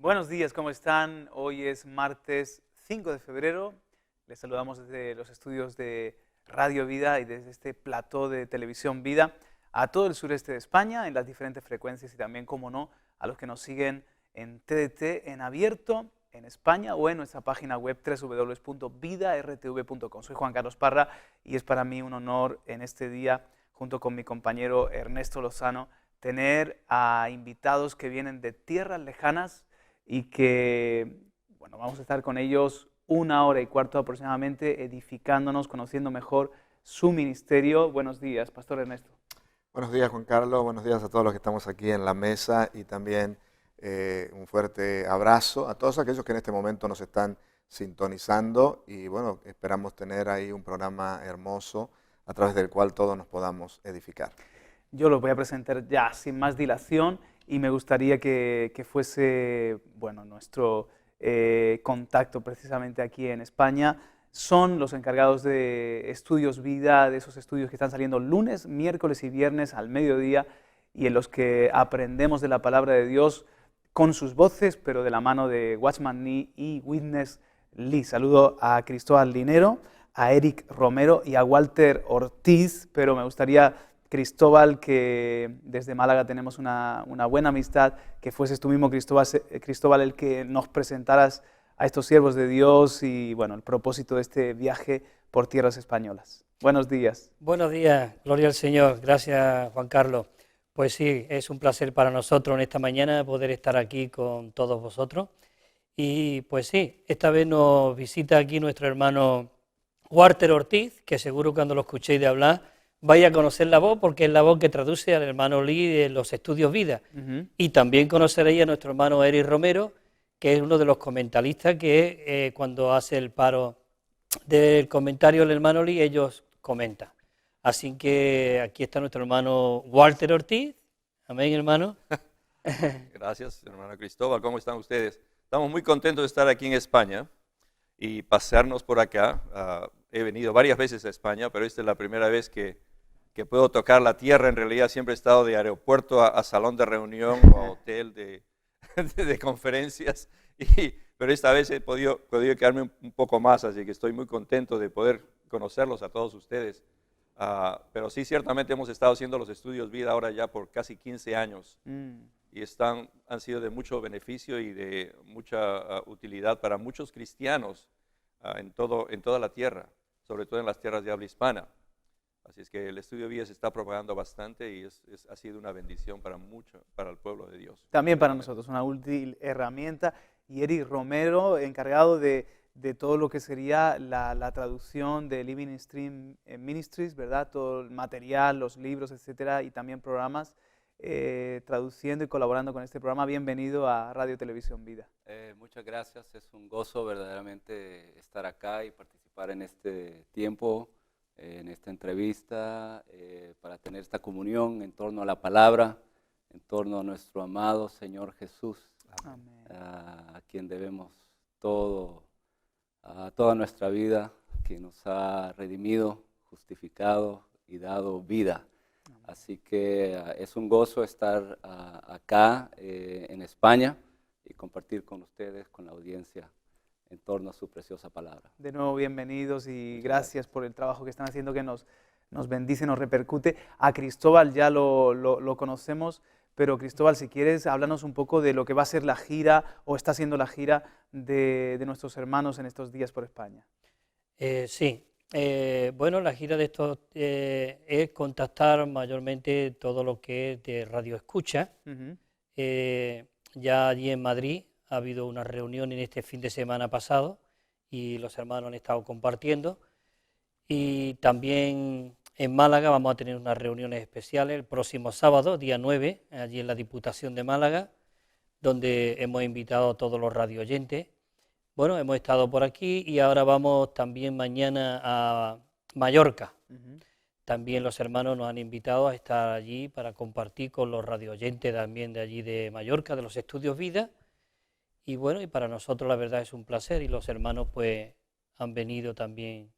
Buenos días, ¿cómo están? Hoy es martes 5 de febrero. Les saludamos desde los estudios de Radio Vida y desde este plató de Televisión Vida a todo el sureste de España en las diferentes frecuencias y también, como no, a los que nos siguen en TDT en abierto en España o en nuestra página web www.vidartv.com. Soy Juan Carlos Parra y es para mí un honor en este día, junto con mi compañero Ernesto Lozano, tener a invitados que vienen de tierras lejanas y que, bueno, vamos a estar con ellos 1 hora y cuarto aproximadamente, edificándonos, conociendo mejor su ministerio. Buenos días, Pastor Ernesto. Buenos días, Juan Carlos. Buenos días a todos los que estamos aquí en la mesa y también un fuerte abrazo a todos aquellos que en este momento nos están sintonizando y bueno, esperamos tener ahí un programa hermoso a través del cual todos nos podamos edificar. Yo los voy a presentar ya sin más dilación y me gustaría que fuese, bueno, nuestro contacto precisamente aquí en España. Son los encargados de Estudios Vida, de esos estudios que están saliendo lunes, miércoles y viernes al mediodía y en los que aprendemos de la palabra de Dios con sus voces, pero de la mano de Watchman Nee y Witness Lee. Saludo a Cristóbal Linero, a Eric Romero y a Walter Ortiz, pero me gustaría, Cristóbal, que desde Málaga tenemos una buena amistad, que fueses tú mismo, Cristóbal, el que nos presentaras a estos siervos de Dios y, bueno, el propósito de este viaje por tierras españolas. Buenos días. Buenos días, gloria al Señor. Gracias, Juan Carlos. Pues sí, es un placer para nosotros en esta mañana poder estar aquí con todos vosotros. Y pues sí, esta vez nos visita aquí nuestro hermano Walter Ortiz, que seguro cuando lo escuchéis de hablar vais a conocer la voz, porque es la voz que traduce al hermano Lee de los Estudios Vida. Y también conoceréis a nuestro hermano Eric Romero, que es uno de los comentaristas que cuando hace el paro del comentario del hermano Lee, ellos comentan. Así que aquí está nuestro hermano Walter Ortiz. Amén, hermano. Gracias, hermano Cristóbal. ¿Cómo están ustedes? Estamos muy contentos de estar aquí en España y pasearnos por acá. He venido varias veces a España, pero esta es la primera vez que puedo tocar la tierra. En realidad siempre he estado de aeropuerto a salón de reunión o a hotel de conferencias, pero esta vez he podido quedarme un poco más, así que estoy muy contento de poder conocerlos a todos ustedes. Pero sí, ciertamente hemos estado haciendo los Estudios Vida ahora ya por casi 15 años y han sido de mucho beneficio y de mucha utilidad para muchos cristianos en toda la tierra, sobre todo en las tierras de habla hispana. Así es que el Estudio Vida se está propagando bastante y ha sido una bendición para el pueblo de Dios. También para nosotros, una útil herramienta. Y Eric Romero, encargado de todo lo que sería la traducción de Living Stream Ministries, ¿verdad? Todo el material, los libros, etcétera, y también programas, traduciendo y colaborando con este programa. Bienvenido a Radio Televisión Vida. Muchas gracias, es un gozo verdaderamente estar acá y participar en este tiempo, en esta entrevista, para tener esta comunión en torno a la palabra, en torno a nuestro amado Señor Jesús, a quien debemos toda nuestra vida, que nos ha redimido, justificado y dado vida. Así que es un gozo estar acá en España y compartir con ustedes, con la audiencia, en torno a su preciosa palabra. De nuevo, bienvenidos y gracias por el trabajo que están haciendo, que nos bendice, nos repercute. A Cristóbal ya lo conocemos, pero Cristóbal, si quieres, háblanos un poco de lo que va a ser la gira, o está siendo la gira de nuestros hermanos en estos días por España. Sí, bueno, la gira de estos es contactar mayormente todo lo que es de radio escucha. Ya allí en Madrid ha habido una reunión en este fin de semana pasado y los hermanos han estado compartiendo. Y también en Málaga vamos a tener unas reuniones especiales el próximo sábado, día 9, allí en la Diputación de Málaga, donde hemos invitado a todos los radioyentes. Bueno, hemos estado por aquí y ahora vamos también mañana a Mallorca. También los hermanos nos han invitado a estar allí para compartir con los radioyentes también de allí de Mallorca, de los Estudios Vida. Y bueno, y para nosotros la verdad es un placer y los hermanos pues han venido también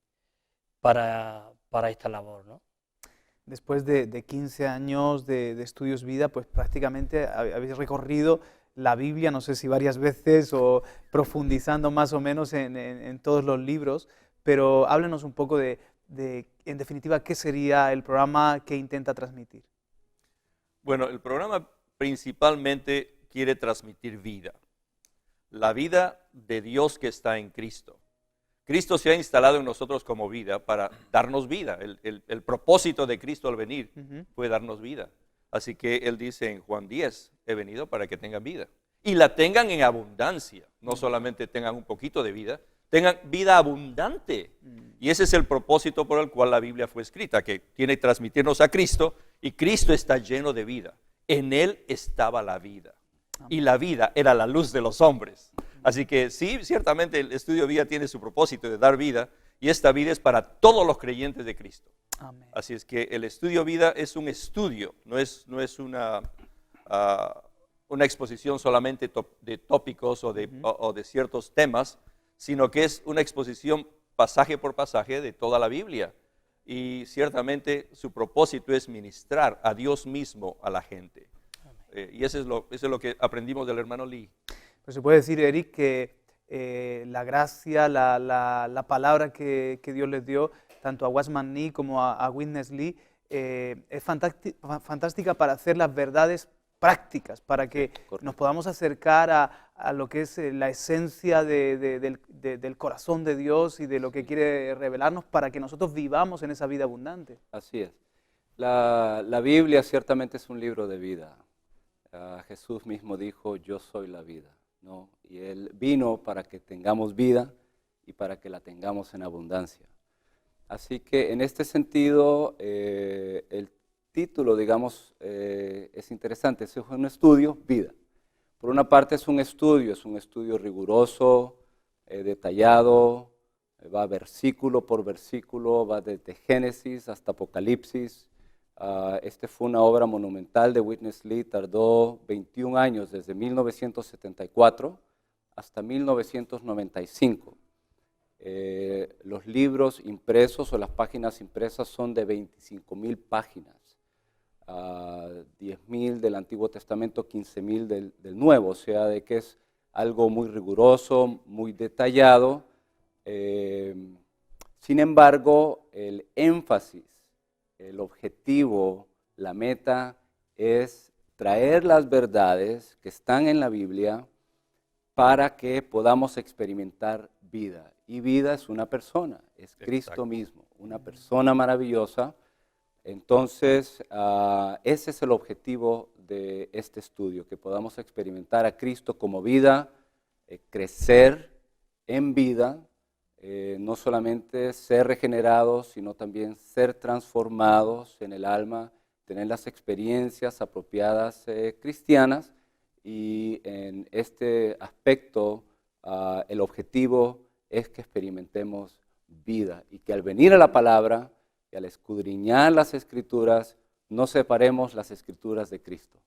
para esta labor, ¿no? Después de 15 años de Estudios Vida, pues prácticamente habéis recorrido la Biblia, no sé si varias veces o profundizando más o menos en todos los libros, pero háblenos un poco en definitiva, ¿qué sería el programa que intenta transmitir? Bueno, el programa principalmente quiere transmitir vida, la vida de Dios que está en Cristo. Cristo se ha instalado en nosotros como vida para darnos vida. El propósito de Cristo al venir fue darnos vida. Así que Él dice en Juan 10, he venido para que tengan vida. Y la tengan en abundancia, no solamente tengan un poquito de vida, tengan vida abundante. Y ese es el propósito por el cual la Biblia fue escrita, que tiene que transmitirnos a Cristo, y Cristo está lleno de vida. En Él estaba la vida, y la vida era la luz de los hombres. Así que sí, ciertamente el estudio de vida tiene su propósito de dar vida, y esta vida es para todos los creyentes de Cristo. Amén. Así es que el estudio de vida es un estudio, no es una exposición solamente de tópicos o de ciertos temas, sino que es una exposición pasaje por pasaje de toda la Biblia. Y ciertamente su propósito es ministrar a Dios mismo a la gente. Y eso es lo que aprendimos del hermano Lee. Pues se puede decir, Eric, que la gracia, la palabra que Dios les dio, tanto a Watchman Nee como a Witness Lee, es fantástica para hacer las verdades prácticas, para que nos podamos acercar a lo que es la esencia del corazón de Dios y de lo que quiere revelarnos, para que nosotros vivamos en esa vida abundante. Así es. La Biblia ciertamente es un libro de vida. Jesús mismo dijo, yo soy la vida, ¿no? Y Él vino para que tengamos vida y para que la tengamos en abundancia. Así que en este sentido, el título, digamos, es interesante. Es un estudio, vida. Por una parte es un estudio riguroso, detallado, va versículo por versículo, va desde Génesis hasta Apocalipsis. Este fue una obra monumental de Witness Lee, tardó 21 años, desde 1974 hasta 1995. Los libros impresos o las páginas impresas son de 25,000 páginas, 10,000 del Antiguo Testamento, 15,000 del Nuevo, o sea, de que es algo muy riguroso, muy detallado. Sin embargo, el énfasis, el objetivo, la meta es traer las verdades que están en la Biblia para que podamos experimentar vida. Y vida es una persona, es Cristo mismo, una persona maravillosa. Entonces, ese es el objetivo de este estudio, que podamos experimentar a Cristo como vida, crecer en vida, no solamente ser regenerados, sino también ser transformados en el alma, tener las experiencias apropiadas cristianas, y en este aspecto el objetivo es que experimentemos vida y que al venir a la palabra y al escudriñar las Escrituras no separemos las Escrituras de Cristo,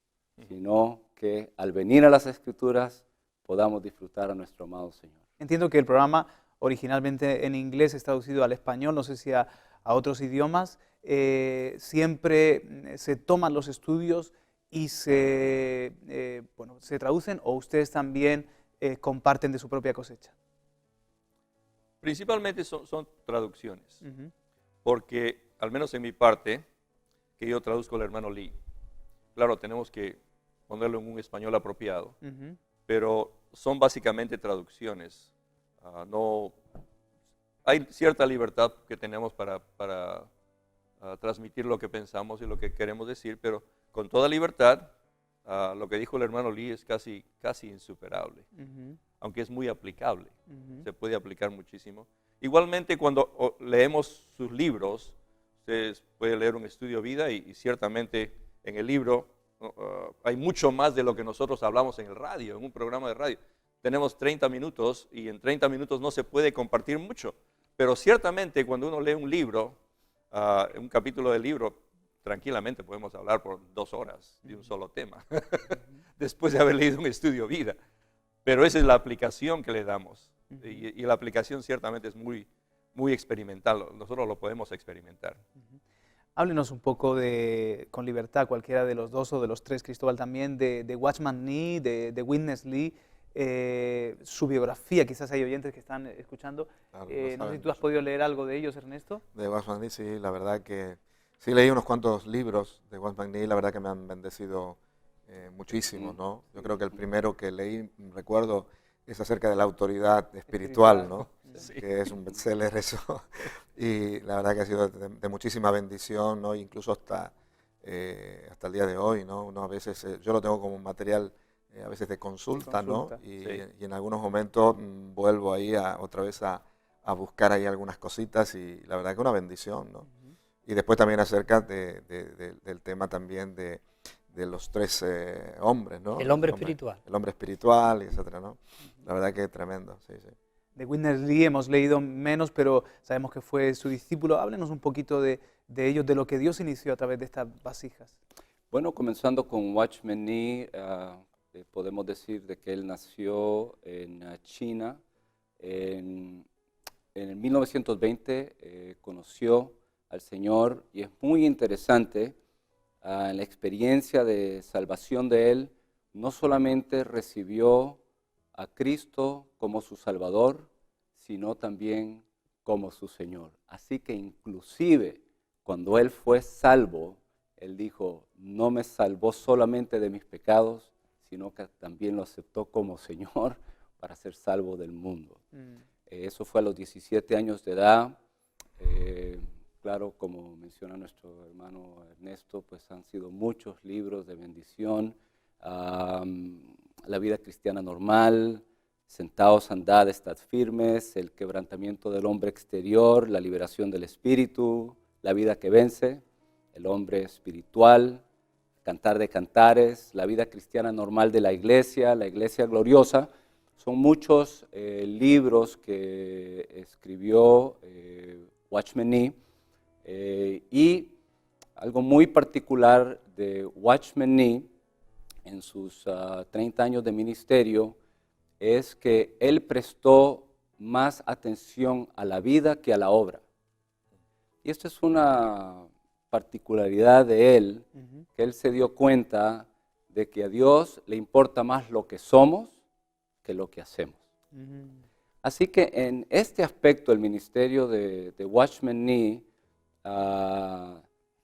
sino que al venir a las Escrituras podamos disfrutar a nuestro amado Señor. Entiendo que el programa originalmente en inglés es traducido al español, no sé si a otros idiomas. Siempre se toman los estudios y se traducen, o ustedes también comparten de su propia cosecha. Principalmente son traducciones, porque al menos en mi parte, que yo traduzco al hermano Lee, claro, tenemos que ponerlo en un español apropiado, pero son básicamente traducciones. No, hay cierta libertad que tenemos para transmitir lo que pensamos y lo que queremos decir, pero con toda libertad, lo que dijo el hermano Lee es casi insuperable, aunque es muy aplicable, se puede aplicar muchísimo. Igualmente, cuando leemos sus libros, ustedes pueden leer un estudio de vida y ciertamente en el libro hay mucho más de lo que nosotros hablamos en el radio, en un programa de radio. Tenemos 30 minutos y en 30 minutos no se puede compartir mucho, pero ciertamente cuando uno lee un libro, un capítulo del libro, tranquilamente podemos hablar por 2 horas de un solo tema, después de haber leído un estudio de vida. Pero esa es la aplicación que le damos, y la aplicación ciertamente es muy experimental, nosotros lo podemos experimentar. Háblenos un poco con libertad, cualquiera de los dos o de los tres, Cristóbal también, de Watchman Nee, de Witness Lee, su biografía. Quizás hay oyentes que están escuchando. Claro, No sé si saben tú has mucho. podido leer algo de ellos, Ernesto. De Watchman Nee, sí, la verdad que sí leí unos cuantos libros de Watchman Nee, la verdad que me han bendecido muchísimo, ¿no? Yo creo que el primero que leí, recuerdo, es acerca de la autoridad espiritual, ¿no? Sí. Que es un bestseller eso, y la verdad que ha sido de muchísima bendición, ¿no? Incluso hasta el día de hoy, ¿no? Uno a veces, yo lo tengo como un material a veces de consulta, ¿no? Consulta. Y, Sí. y en algunos momentos vuelvo ahí otra vez a buscar ahí algunas cositas y la verdad que una bendición, ¿no? Y después también acerca del tema también de los tres hombres, ¿no? El hombre espiritual. El hombre espiritual, etcétera, ¿no? La verdad que es tremendo, sí, sí. De Witness Lee hemos leído menos, pero sabemos que fue su discípulo. Háblenos un poquito de ellos, de lo que Dios inició a través de estas vasijas. Bueno, comenzando con Watchman Nee, podemos decir de que él nació en China. En el 1920 conoció al Señor y es muy interesante la experiencia de salvación de él. No solamente recibió a Cristo como su Salvador, sino también como su Señor. Así que inclusive cuando él fue salvo, él dijo, no me salvó solamente de mis pecados, sino que también lo aceptó como Señor para ser salvo del mundo. Eso fue a los 17 años de edad. Claro, como menciona nuestro hermano Ernesto, pues han sido muchos libros de bendición. La vida cristiana normal, sentaos, andad, estad firmes, el quebrantamiento del hombre exterior, la liberación del espíritu, la vida que vence, el hombre espiritual, cantar de cantares, la vida cristiana normal de la iglesia gloriosa. Son muchos libros que escribió Watchman Nee y algo muy particular de Watchman Nee en sus 30 años de ministerio es que él prestó más atención a la vida que a la obra. Y esto es una particularidad de él, que él se dio cuenta de que a Dios le importa más lo que somos que lo que hacemos. Así que en este aspecto el ministerio de Watchman Nee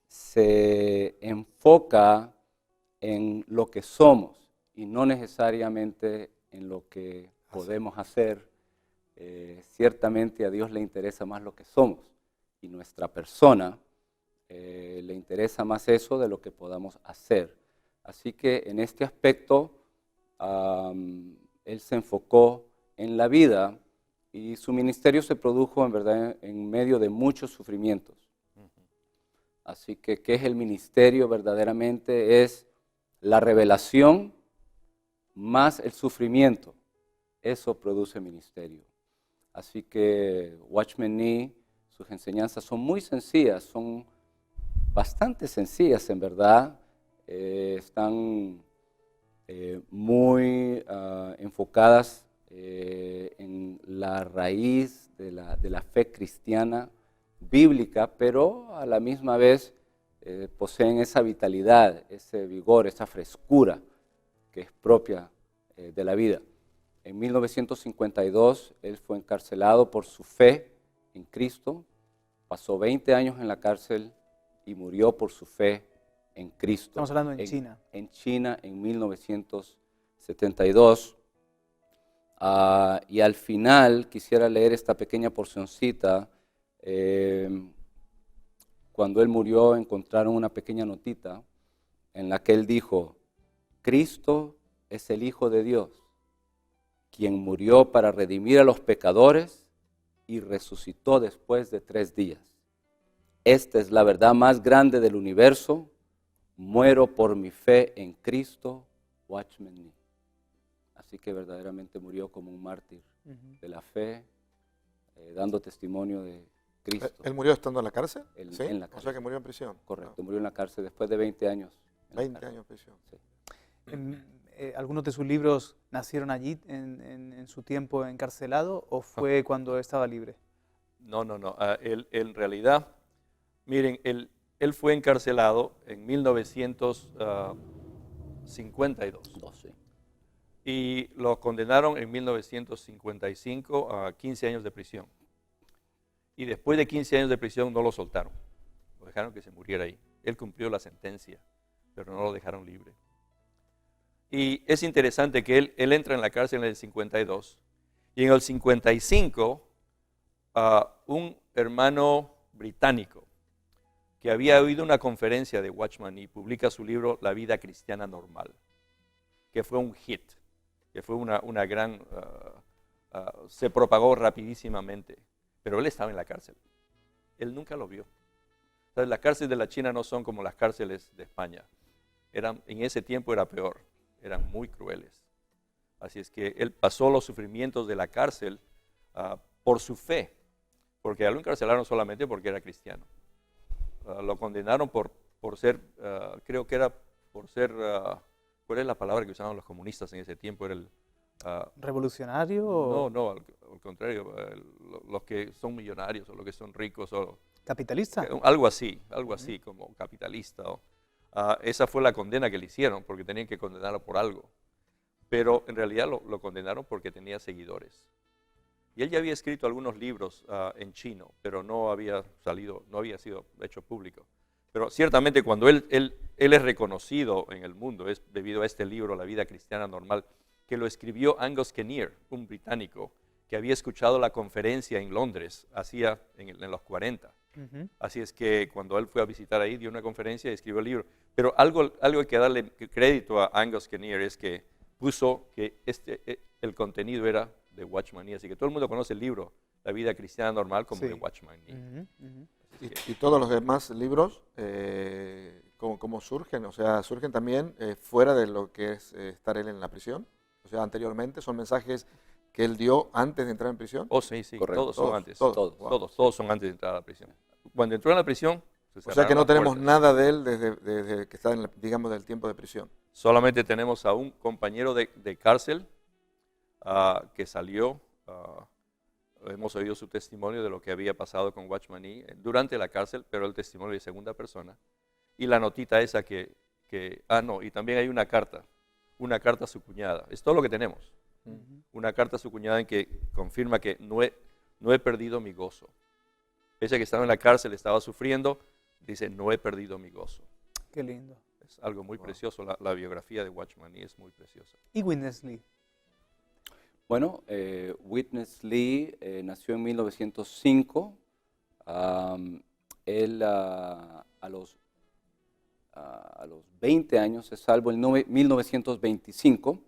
se enfoca en lo que somos y no necesariamente en lo que podemos hacer. Ciertamente a Dios le interesa más lo que somos y nuestra persona le interesa más eso de lo que podamos hacer. Así que en este aspecto él se enfocó en la vida y su ministerio se produjo en verdad en medio de muchos sufrimientos. Así que, ¿qué es el ministerio verdaderamente? Es la revelación más el sufrimiento. Eso produce ministerio. Así que Watchman Nee, sus enseñanzas son muy sencillas, son bastante sencillas en verdad. Están muy enfocadas en la raíz de la fe cristiana bíblica, pero a la misma vez poseen esa vitalidad, ese vigor, esa frescura que es propia de la vida. En 1952 él fue encarcelado por su fe en Cristo, pasó 20 años en la cárcel y murió por su fe en Cristo. Estamos hablando en China. En China en 1972. Y al final quisiera leer esta pequeña porcioncita. Cuando él murió encontraron una pequeña notita en la que él dijo, Cristo es el Hijo de Dios, quien murió para redimir a los pecadores y resucitó después de 3 días. Esta es la verdad más grande del universo. Muero por mi fe en Cristo, Watchman Nee. Así que verdaderamente murió como un mártir de la fe, dando testimonio de Cristo. ¿Él murió estando en la cárcel? ¿Sí? En la O cárcel. sea que murió en prisión. Correcto, murió en la cárcel después de 20 años. 20 años en prisión. Sí. ¿Algunos de sus libros nacieron allí en su tiempo encarcelado o fue cuando estaba libre? No. Él, en realidad, miren, él fue encarcelado en 1952 12. y lo condenaron en 1955 a 15 años de prisión. Y después de 15 años de prisión no lo soltaron, lo dejaron que se muriera ahí. Él cumplió la sentencia, pero no lo dejaron libre. Y es interesante que él entra en la cárcel en el 52 y en el 55 un hermano británico que había oído una conferencia de Watchman Nee publica su libro La vida cristiana normal, que fue un hit, que fue una gran, se propagó rapidísimamente, pero él estaba en la cárcel. Él nunca lo vio. Entonces, las cárceles de la China no son como las cárceles de España. En ese tiempo era peor, eran muy crueles. Así es que él pasó los sufrimientos de la cárcel por su fe, porque lo encarcelaron solamente porque era cristiano. Lo condenaron por ser, creo que era por ser, ¿cuál es la palabra que usaban los comunistas en ese tiempo? Era el, ¿Revolucionario? no, al contrario, los que son millonarios o los que son ricos o ¿Capitalista? algo así, como capitalista. Esa fue la condena que le hicieron, porque tenían que condenarlo por algo. Pero en realidad lo condenaron porque tenía seguidores. Y él ya había escrito algunos libros en chino, pero no había sido hecho público. Pero ciertamente cuando él es reconocido en el mundo es debido a este libro, La vida cristiana normal, que lo escribió Angus Kinnear, un británico, que había escuchado la conferencia en Londres, en los 40. Así es que cuando él fue a visitar ahí, dio una conferencia y escribió el libro. Pero algo hay que darle crédito a Angus Kinnear es que puso que el contenido era de Watchman Nee. Así que todo el mundo conoce el libro La vida cristiana normal como de Watchman Nee. ¿Y todos los demás libros, cómo surgen? O sea, ¿surgen también fuera de lo que es estar él en la prisión? O sea, anteriormente, ¿son mensajes que él dio antes de entrar en prisión? Oh, sí, Correcto. todos son antes. Todos. Wow. Todos son antes de entrar a la prisión. Cuando entró en la prisión, O sea que no tenemos nada de él desde que está, digamos, del tiempo de prisión. Solamente tenemos a un compañero de cárcel que salió. Hemos oído su testimonio de lo que había pasado con Watchman Nee durante la cárcel, pero el testimonio de segunda persona. Y la notita esa y también hay una carta a su cuñada. Es todo lo que tenemos. Una carta a su cuñada en que confirma que no he perdido mi gozo. Pese a que estaba en la cárcel, estaba sufriendo, dice, no he perdido mi gozo. Qué lindo. Es algo muy precioso, la biografía de Watchman Nee es muy preciosa. ¿Y Witness Lee? Bueno, Witness Lee nació en 1905. Él a los 20 años se salvó en 1925.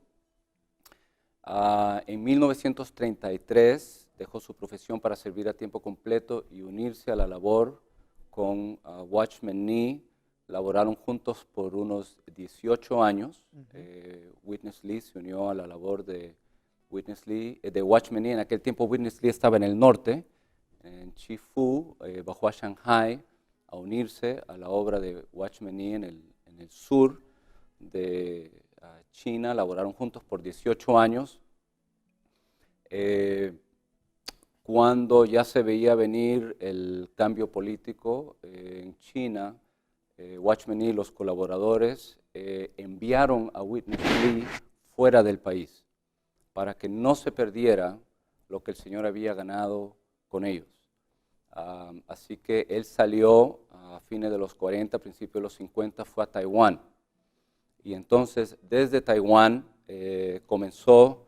En 1933 dejó su profesión para servir a tiempo completo y unirse a la labor con Watchman Nee. Laboraron juntos por unos 18 años. Witness Lee se unió a la labor de Watchman Nee. En aquel tiempo Witness Lee estaba en el norte, en Chifu, bajó a Shanghai a unirse a la obra de Watchman Nee en el sur de China. Laboraron juntos por 18 años. Cuando ya se veía venir el cambio político en China, Watchman Nee y los colaboradores enviaron a Witness Lee fuera del país para que no se perdiera lo que el Señor había ganado con ellos. Así que él salió a fines de los 40, principios de los 50, fue a Taiwán. Y entonces desde Taiwán comenzó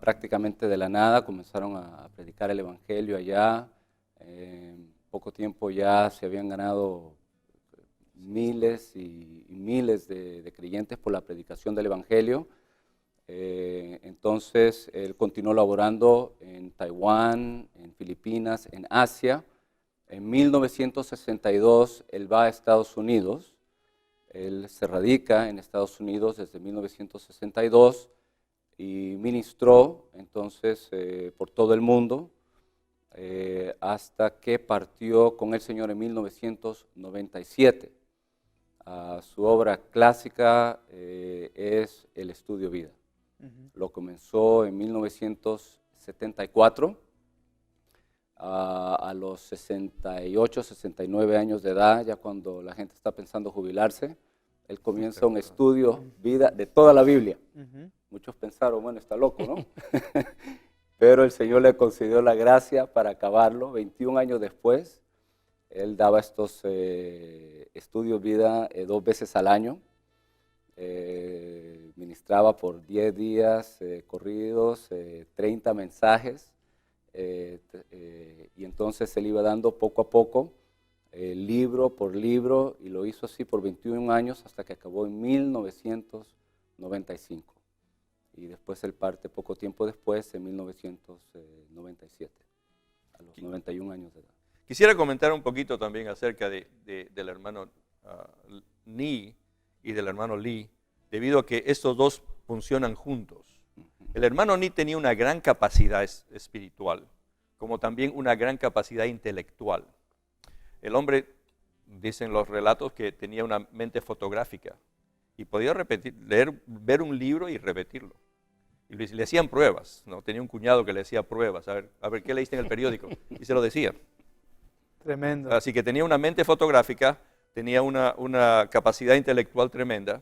prácticamente de la nada, comenzaron a predicar el Evangelio allá. En poco tiempo ya se habían ganado miles y miles de creyentes por la predicación del Evangelio. Entonces él continuó laborando en Taiwán, en Filipinas, en Asia. En 1962 él va a Estados Unidos. Él se radica en Estados Unidos desde 1962 y ministró entonces por todo el mundo hasta que partió con el Señor en 1997. Su obra clásica es El Estudio Vida. Lo comenzó en 1974 a los 68, 69 años de edad, ya cuando la gente está pensando jubilarse, él comienza un estudio vida de toda la Biblia. Muchos pensaron, bueno, está loco, ¿no? Pero el Señor le concedió la gracia para acabarlo. 21 años después, él daba estos estudios vida 2 veces al año. Ministraba por 10 días corridos, 30 mensajes. Y entonces él iba dando poco a poco, libro por libro, y lo hizo así por 21 años hasta que acabó en 1995. Y después él parte poco tiempo después, en 1997, a los 91 años de edad. Quisiera comentar un poquito también acerca del hermano Ni y del hermano Lee, debido a que estos dos funcionan juntos. El hermano Ni tenía una gran capacidad espiritual, como también una gran capacidad intelectual. El hombre, dicen los relatos, que tenía una mente fotográfica y podía ver un libro y repetirlo. Y le hacían pruebas, ¿no? Tenía un cuñado que le hacía pruebas, a ver qué leíste en el periódico, y se lo decía. Tremendo. Así que tenía una mente fotográfica, tenía una capacidad intelectual tremenda.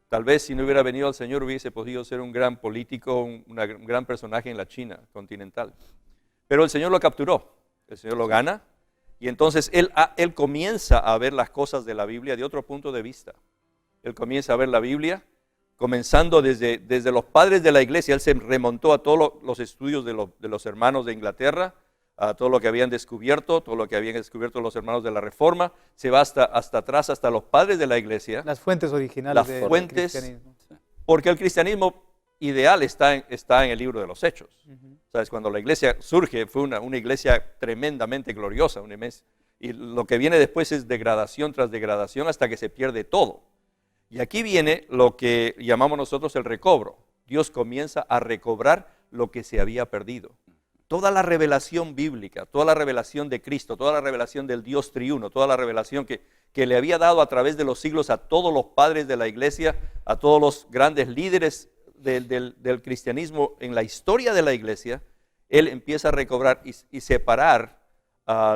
Tal vez si no hubiera venido el Señor hubiese podido ser un gran político, un gran personaje en la China continental. Pero el Señor lo capturó, el Señor lo gana, y entonces él comienza a ver las cosas de la Biblia de otro punto de vista. Él comienza a ver la Biblia, comenzando desde los padres de la iglesia. Él se remontó a todos los estudios de los hermanos de Inglaterra, a todo lo que habían descubierto, todo lo que habían descubierto los hermanos de la Reforma, se va hasta atrás, hasta los padres de la iglesia. Las fuentes originales del cristianismo. Porque el cristianismo ideal está en el libro de los Hechos. ¿Sabes? Cuando la iglesia surge, fue una iglesia tremendamente gloriosa, y lo que viene después es degradación tras degradación hasta que se pierde todo. Y aquí viene lo que llamamos nosotros el recobro. Dios comienza a recobrar lo que se había perdido. Toda la revelación bíblica, toda la revelación de Cristo, toda la revelación del Dios triuno, toda la revelación que le había dado a través de los siglos a todos los padres de la iglesia, a todos los grandes líderes del cristianismo en la historia de la iglesia, él empieza a recobrar y separar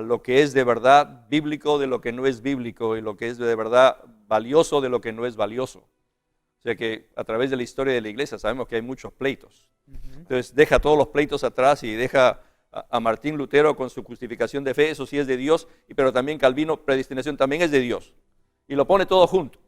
lo que es de verdad bíblico de lo que no es bíblico, y lo que es de verdad valioso de lo que no es valioso. O sea que a través de la historia de la iglesia sabemos que hay muchos pleitos. Entonces deja todos los pleitos atrás y deja a Martín Lutero con su justificación de fe, eso sí es de Dios, pero también Calvino, predestinación, también es de Dios. Y lo pone todo junto.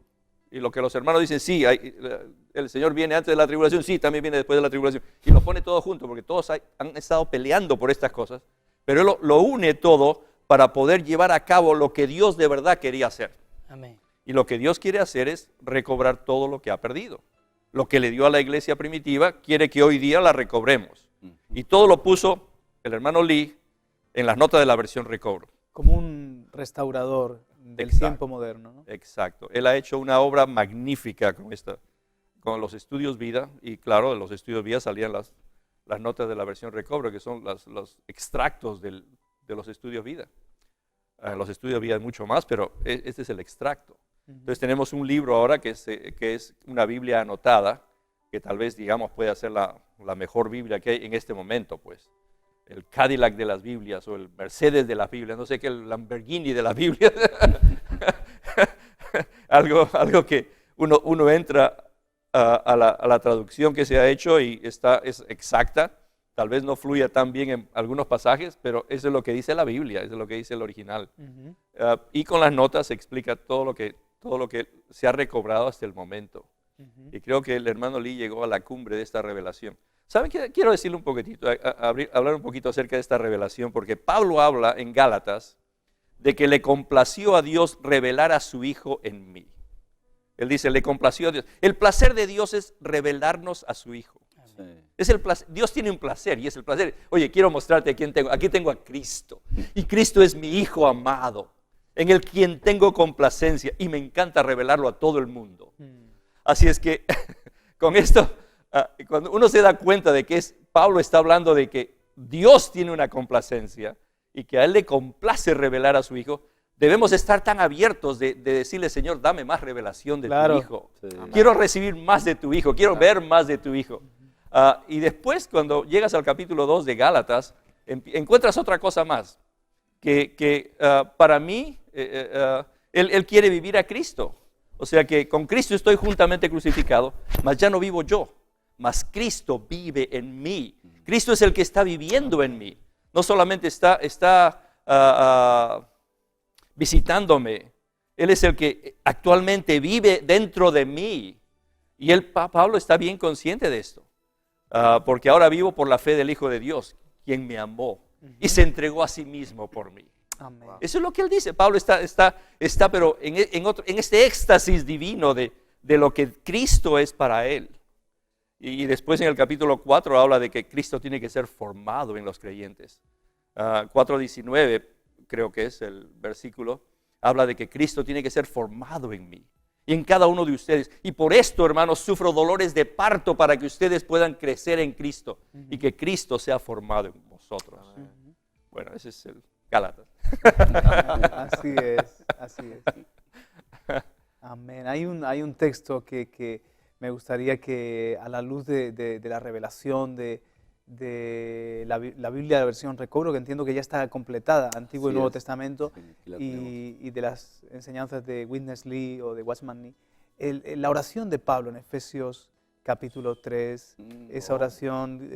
Y lo que los hermanos dicen, sí, el Señor viene antes de la tribulación, sí, también viene después de la tribulación. Y lo pone todo junto, porque todos han estado peleando por estas cosas, pero Él lo une todo para poder llevar a cabo lo que Dios de verdad quería hacer. Amén. Y lo que Dios quiere hacer es recobrar todo lo que ha perdido. Lo que le dio a la iglesia primitiva, quiere que hoy día la recobremos. Y todo lo puso el hermano Lee en las notas de la versión recobro. Como un restaurador del tiempo moderno, ¿no? Exacto. Él ha hecho una obra magnífica con los estudios vida, y claro, de los estudios vida salían las notas de la versión recobro, que son los extractos de los estudios vida. Los estudios vida es mucho más, pero este es el extracto. Entonces tenemos un libro ahora que es una Biblia anotada, que tal vez, digamos, puede ser la mejor Biblia que hay en este momento, pues. El Cadillac de las Biblias, o el Mercedes de las Biblias, no sé qué, el Lamborghini de las Biblias. algo que uno entra a la traducción que se ha hecho y es exacta. Tal vez no fluya tan bien en algunos pasajes, pero eso es lo que dice la Biblia, eso es lo que dice el original. Y con las notas se explica todo lo que se ha recobrado hasta el momento. Y creo que el hermano Lee llegó a la cumbre de esta revelación. ¿Saben qué? Quiero decirle un poquitito, hablar un poquito acerca de esta revelación, porque Pablo habla en Gálatas de que le complació a Dios revelar a su Hijo en mí. Él dice, le complació a Dios. El placer de Dios es revelarnos a su Hijo. Sí. Es el placer. Dios tiene un placer, y es el placer. Oye, quiero mostrarte a quién tengo. Aquí tengo a Cristo, y Cristo es mi Hijo amado, en el quien tengo complacencia, y me encanta revelarlo a todo el mundo. Así es que con esto, cuando uno se da cuenta de que Pablo está hablando de que Dios tiene una complacencia y que a Él le complace revelar a su Hijo, debemos estar tan abiertos de decirle, Señor, dame más revelación de tu Hijo. Sí. Quiero recibir más de tu Hijo, quiero ver más de tu Hijo. Y después, cuando llegas al capítulo 2 de Gálatas, encuentras otra cosa más, que para mí, él quiere vivir a Cristo. O sea que con Cristo estoy juntamente crucificado, mas ya no vivo yo, mas Cristo vive en mí. Cristo es el que está viviendo en mí. No solamente está visitándome, Él es el que actualmente vive dentro de mí. Y Pablo está bien consciente de esto, porque ahora vivo por la fe del Hijo de Dios, quien me amó y se entregó a sí mismo por mí. Amén. Eso es lo que él dice. Pablo está pero en este éxtasis divino de lo que Cristo es para él. Y después en el capítulo 4 habla de que Cristo tiene que ser formado en los creyentes. 4:19 creo que es el versículo, habla de que Cristo tiene que ser formado en mí y en cada uno de ustedes. Y por esto, hermanos, sufro dolores de parto para que ustedes puedan crecer en Cristo y que Cristo sea formado en vosotros. Bueno, ese es el Gálatas. Así es, así es. Amén. Hay un texto que me gustaría que, a la luz de la revelación de la Biblia, la versión Recobro, que entiendo que ya está completada, Antiguo y Nuevo Testamento, y de las enseñanzas de Witness Lee o de Watchman Nee, la oración de Pablo en Efesios capítulo 3, esa oración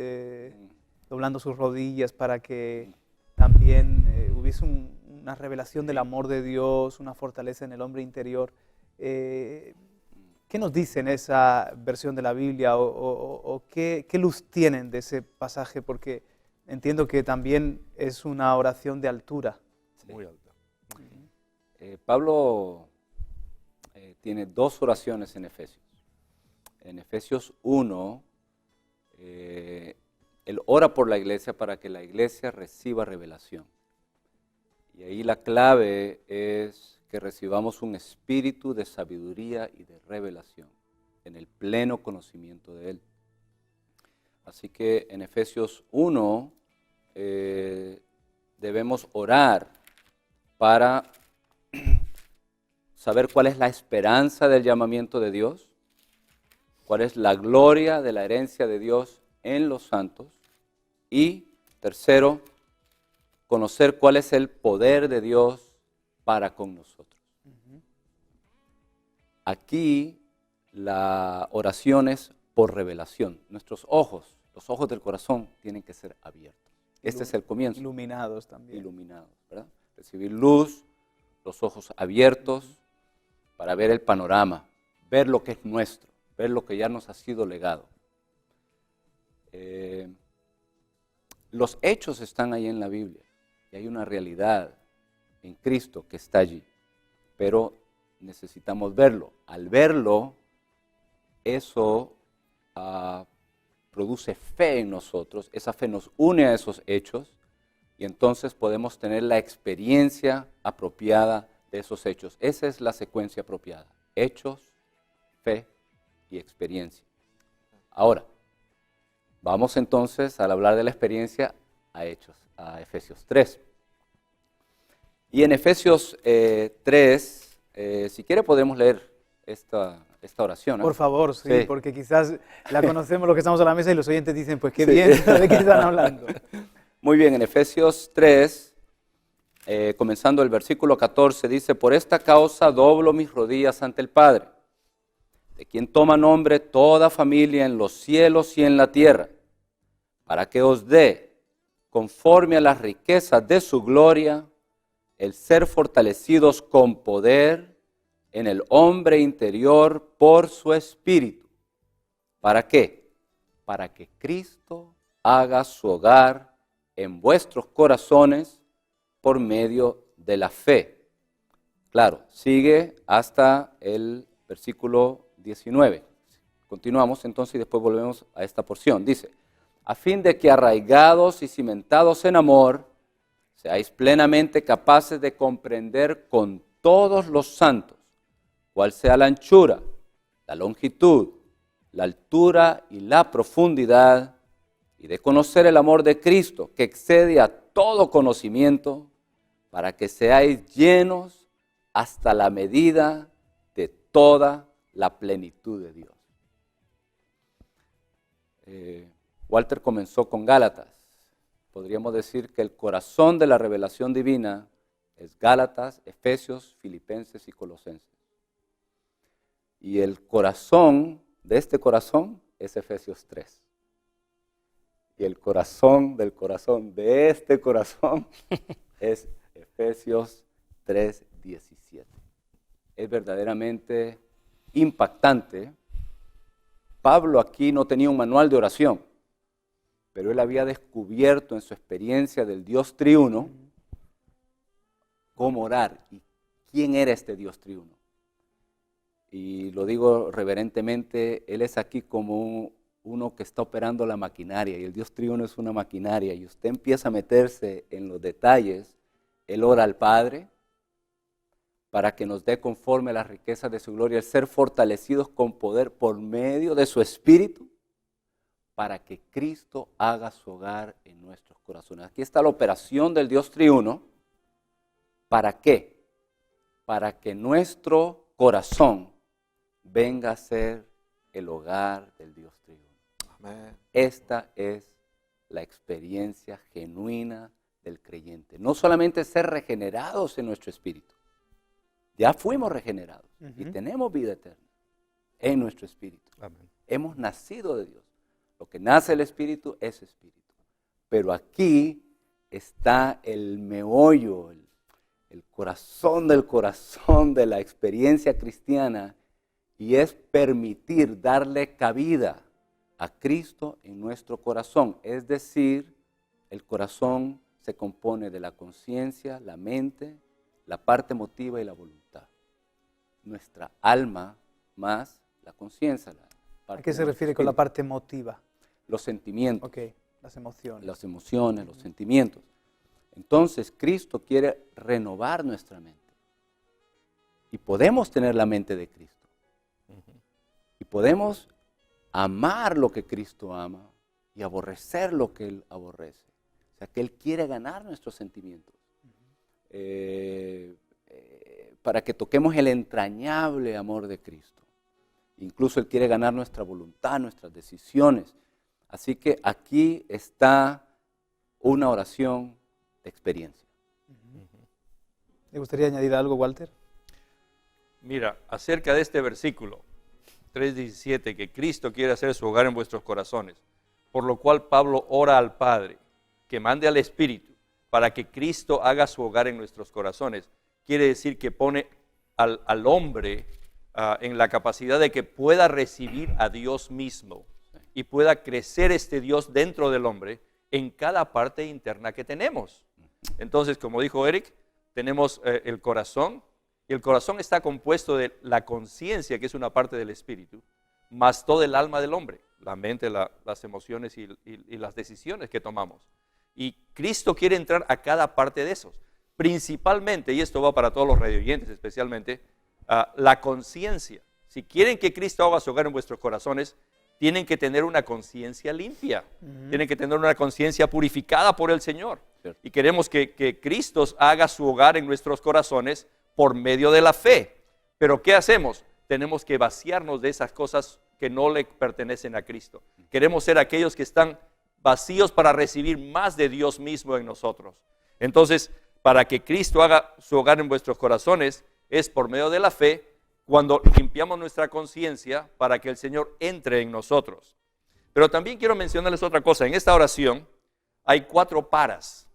doblando sus rodillas para que también hubiese una revelación del amor de Dios, una fortaleza en el hombre interior. ¿Qué nos dice en esa versión de la Biblia o qué luz tienen de ese pasaje? Porque entiendo que también es una oración de altura. Muy alta. Pablo tiene dos oraciones en Efesios. En Efesios 1, él ora por la iglesia para que la iglesia reciba revelación. Y ahí la clave es que recibamos un espíritu de sabiduría y de revelación en el pleno conocimiento de Él. Así que en Efesios 1 debemos orar para saber cuál es la esperanza del llamamiento de Dios, cuál es la gloria de la herencia de Dios en los santos y, tercero, conocer cuál es el poder de Dios para con nosotros. Aquí la oración es por revelación. Nuestros ojos, los ojos del corazón, tienen que ser abiertos. Este es el comienzo. Iluminados también. Iluminados, ¿verdad? Recibir luz, los ojos abiertos para ver el panorama, ver lo que es nuestro, ver lo que ya nos ha sido legado. Los hechos están ahí en la Biblia y hay una realidad en Cristo que está allí, pero necesitamos verlo. Al verlo, eso produce fe en nosotros, esa fe nos une a esos hechos y entonces podemos tener la experiencia apropiada de esos hechos. Esa es la secuencia apropiada: hechos, fe y experiencia. Ahora, vamos entonces, al hablar de la experiencia, a hechos, a Efesios 3. Y en Efesios 3, si quiere podemos leer esta oración. Por favor, sí, porque quizás la conocemos los que estamos a la mesa y los oyentes dicen, pues qué bien, ¿de qué están hablando? Muy bien, en Efesios 3, comenzando el versículo 14, dice: por esta causa doblo mis rodillas ante el Padre, de quien toma nombre toda familia en los cielos y en la tierra, para que os dé, conforme a las riquezas de su gloria, el ser fortalecidos con poder en el hombre interior por su espíritu. ¿Para qué? Para que Cristo haga su hogar en vuestros corazones por medio de la fe. Claro, sigue hasta el versículo 19. Continuamos entonces y después volvemos a esta porción. Dice: a fin de que arraigados y cimentados en amor, seáis plenamente capaces de comprender con todos los santos cuál sea la anchura, la longitud, la altura y la profundidad, y de conocer el amor de Cristo, que excede a todo conocimiento, para que seáis llenos hasta la medida de toda la plenitud de Dios. Walter comenzó con Gálatas. podríamos decir que el corazón de la revelación divina es Gálatas, Efesios, Filipenses y Colosenses. Y el corazón de este corazón es Efesios 3. Y el corazón del corazón de este corazón es Efesios 3:17. Es verdaderamente impactante. Pablo aquí no tenía un manual de oración, pero él había descubierto en su experiencia del Dios triuno cómo orar y quién era este Dios triuno. Y lo digo reverentemente, él es aquí como uno que está operando la maquinaria, y el Dios triuno es una maquinaria, y usted empieza a meterse en los detalles. Él ora al Padre para que nos dé conforme a las riquezas de su gloria, el ser fortalecidos con poder por medio de su Espíritu, para que Cristo haga su hogar en nuestros corazones. Aquí está la operación del Dios triuno. ¿Para qué? Para que nuestro corazón venga a ser el hogar del Dios triuno. Amén. Esta es la experiencia genuina del creyente. No solamente ser regenerados en nuestro espíritu. Ya fuimos regenerados y tenemos vida eterna en nuestro espíritu. Amén. Hemos nacido de Dios. Lo que nace del espíritu es espíritu. Pero aquí está el meollo, el corazón del corazón de la experiencia cristiana, y es permitir darle cabida a Cristo en nuestro corazón. Es decir, el corazón se compone de la conciencia, la mente, la parte emotiva y la voluntad. Nuestra alma más la conciencia. ¿A qué se refiere con la parte emotiva? Los sentimientos. Ok, las emociones. Las emociones, los sentimientos. Entonces, Cristo quiere renovar nuestra mente. Y podemos tener la mente de Cristo. Y podemos amar lo que Cristo ama y aborrecer lo que Él aborrece. O sea, que Él quiere ganar nuestros sentimientos. Para que toquemos el entrañable amor de Cristo. Incluso Él quiere ganar nuestra voluntad, nuestras decisiones. Así que aquí está una oración de experiencia. ¿Le gustaría añadir algo, Walter? Mira, acerca de este versículo 3:17, que Cristo quiere hacer su hogar en vuestros corazones, por lo cual Pablo ora al Padre, que mande al Espíritu, para que Cristo haga su hogar en nuestros corazones. Quiere decir que pone al hombre en la capacidad de que pueda recibir a Dios mismo y pueda crecer este Dios dentro del hombre en cada parte interna que tenemos. Entonces, como dijo Eric, tenemos el corazón, y el corazón está compuesto de la conciencia, que es una parte del espíritu, más todo el alma del hombre, la mente, las emociones y las decisiones que tomamos. Y Cristo quiere entrar a cada parte de esos. Principalmente, y esto va para todos los radioyentes especialmente, la conciencia. Si quieren que Cristo haga su hogar en vuestros corazones, tienen que tener una conciencia limpia, tienen que tener una conciencia purificada por el Señor. Cierto. Y queremos que Cristo haga su hogar en nuestros corazones por medio de la fe. Pero ¿qué hacemos? Tenemos que vaciarnos de esas cosas que no le pertenecen a Cristo. Queremos ser aquellos que están vacíos para recibir más de Dios mismo en nosotros. Entonces, para que Cristo haga su hogar en vuestros corazones, es por medio de la fe, cuando limpiamos nuestra conciencia para que el Señor entre en nosotros. Pero también quiero mencionarles otra cosa. En esta oración hay 4 paras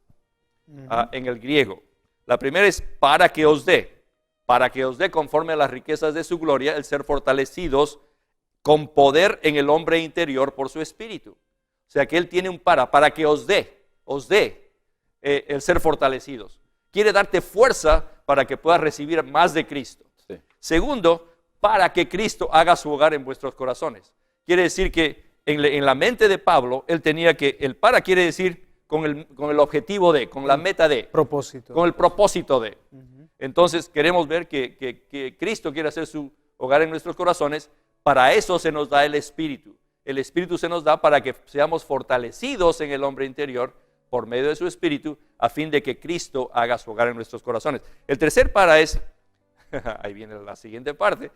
en el griego. La primera es para que os dé conforme a las riquezas de su gloria, el ser fortalecidos con poder en el hombre interior por su espíritu. O sea que Él tiene un para que os dé el ser fortalecidos. Quiere darte fuerza para que puedas recibir más de Cristo. Sí. Segundo, para que Cristo haga su hogar en vuestros corazones. Quiere decir que en la mente de Pablo, él tenía que, el para quiere decir con el objetivo de, con la meta de, Propósito. con el propósito de. Entonces queremos ver que Cristo quiere hacer su hogar en nuestros corazones. Para eso se nos da el Espíritu. El Espíritu se nos da para que seamos fortalecidos en el hombre interior por medio de su Espíritu, a fin de que Cristo haga su hogar en nuestros corazones. El tercer para es, ahí viene la siguiente parte,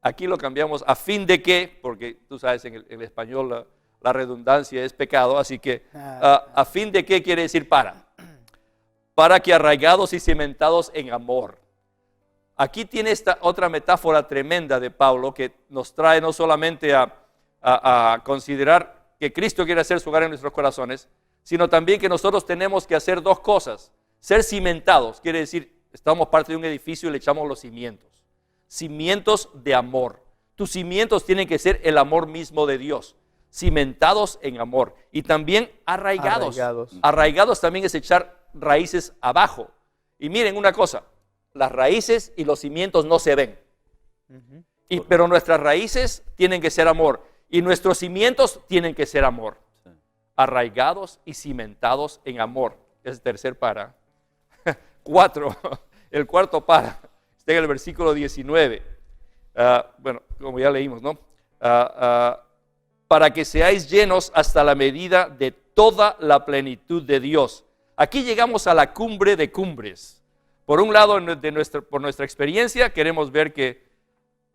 aquí lo cambiamos a fin de que, porque tú sabes, en el español la redundancia es pecado, así que a fin de qué quiere decir para que arraigados y cimentados en amor. Aquí tiene esta otra metáfora tremenda de Pablo que nos trae no solamente a considerar que Cristo quiere hacer su hogar en nuestros corazones, sino también que nosotros tenemos que hacer dos cosas. Ser cimentados, quiere decir, estamos parte de un edificio y le echamos los cimientos. Cimientos de amor. Tus cimientos tienen que ser el amor mismo de Dios. Cimentados en amor. Y también arraigados. Arraigados también es echar raíces abajo. Y miren una cosa, las raíces y los cimientos no se ven. Pero nuestras raíces tienen que ser amor. Y nuestros cimientos tienen que ser amor. Arraigados y cimentados en amor. Es el tercer para. 4. El cuarto para. Está en el versículo 19. Bueno, como ya leímos, ¿no? Para que seáis llenos hasta la medida de toda la plenitud de Dios. Aquí llegamos a la cumbre de cumbres. Por un lado, por nuestra experiencia, queremos ver que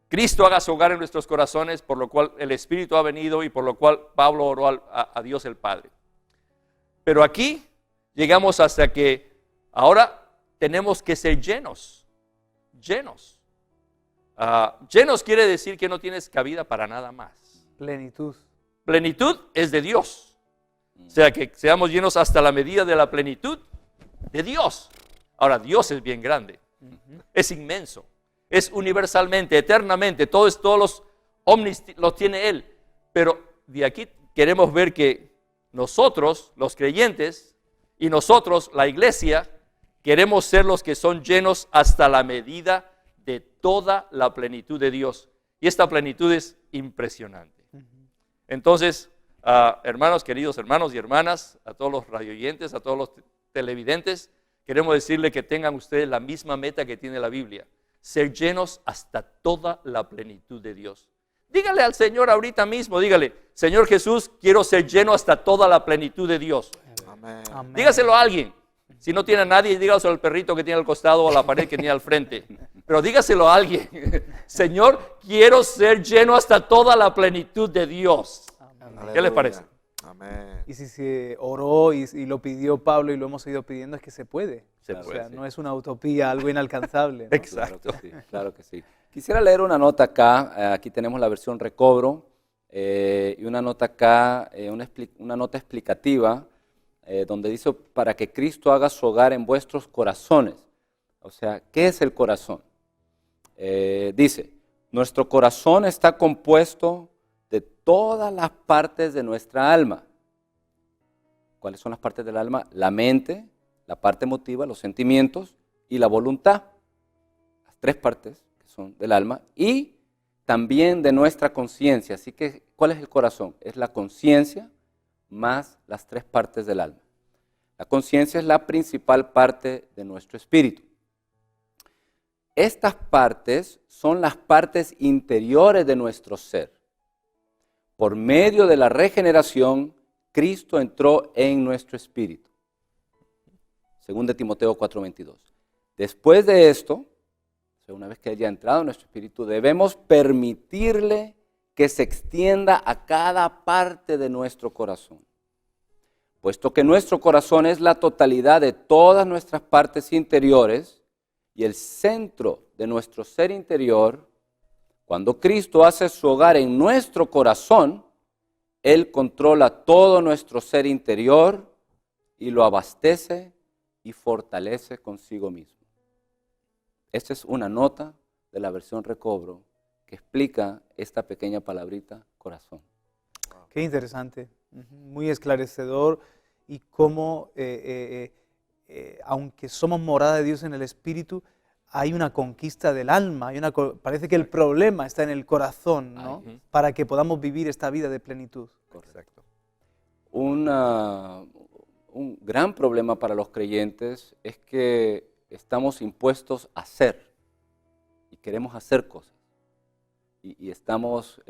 Cristo haga su hogar en nuestros corazones, por lo cual el Espíritu ha venido y por lo cual Pablo oró a Dios el Padre. Pero aquí llegamos hasta que ahora tenemos que ser llenos. Llenos. Llenos quiere decir que no tienes cabida para nada más. Plenitud. Plenitud es de Dios. O sea, que seamos llenos hasta la medida de la plenitud de Dios. Ahora, Dios es bien grande. Es inmenso. Es universalmente, eternamente. Todos los tiene Él. Pero de aquí queremos ver que nosotros, los creyentes, y nosotros, la iglesia, queremos ser los que son llenos hasta la medida de toda la plenitud de Dios. Y esta plenitud es impresionante. Entonces, hermanos, queridos hermanos y hermanas, a todos los radioyentes, a todos los televidentes, queremos decirle que tengan ustedes la misma meta que tiene la Biblia. Ser llenos hasta toda la plenitud de Dios. Dígale al Señor ahorita mismo, dígale, Señor Jesús, quiero ser lleno hasta toda la plenitud de Dios. Amén. Amén. Dígaselo a alguien. Si no tiene a nadie, dígaselo al perrito que tiene al costado o a la pared que tiene al frente. Pero dígaselo a alguien. Señor, quiero ser lleno hasta toda la plenitud de Dios. Aleluya. ¿Qué les parece? Amén. Y si se oró y lo pidió Pablo y lo hemos seguido pidiendo, es que se puede. Se O puede, sea, sí. no es una utopía, algo inalcanzable, ¿no? Exacto. Claro que sí, claro que sí. Quisiera leer una nota acá, aquí tenemos la versión recobro, y una nota acá, una nota explicativa, donde dice, para que Cristo haga su hogar en vuestros corazones. O sea, ¿qué es el corazón? Dice, nuestro corazón está compuesto de todas las partes de nuestra alma. ¿Cuáles son las partes del alma? La mente, la parte emotiva, los sentimientos y la voluntad. Las tres partes que son del alma y también de nuestra conciencia. Así que, ¿cuál es el corazón? Es la conciencia más las tres partes del alma. La conciencia es la principal parte de nuestro espíritu. Estas partes son las partes interiores de nuestro ser. Por medio de la regeneración, Cristo entró en nuestro espíritu. Según de Timoteo 4:22. Después de esto, o sea, una vez que haya entrado en nuestro espíritu, debemos permitirle que se extienda a cada parte de nuestro corazón. Puesto que nuestro corazón es la totalidad de todas nuestras partes interiores y el centro de nuestro ser interior, cuando Cristo hace su hogar en nuestro corazón, Él controla todo nuestro ser interior y lo abastece y fortalece consigo mismo. Esta es una nota de la versión recobro que explica esta pequeña palabrita, corazón. Qué interesante, muy esclarecedor y cómo, aunque somos morada de Dios en el Espíritu, hay una conquista del alma, parece que el problema está en el corazón, ¿no? Para que podamos vivir esta vida de plenitud. Correcto. Un gran problema para los creyentes es que estamos impuestos a hacer y queremos hacer cosas y estamos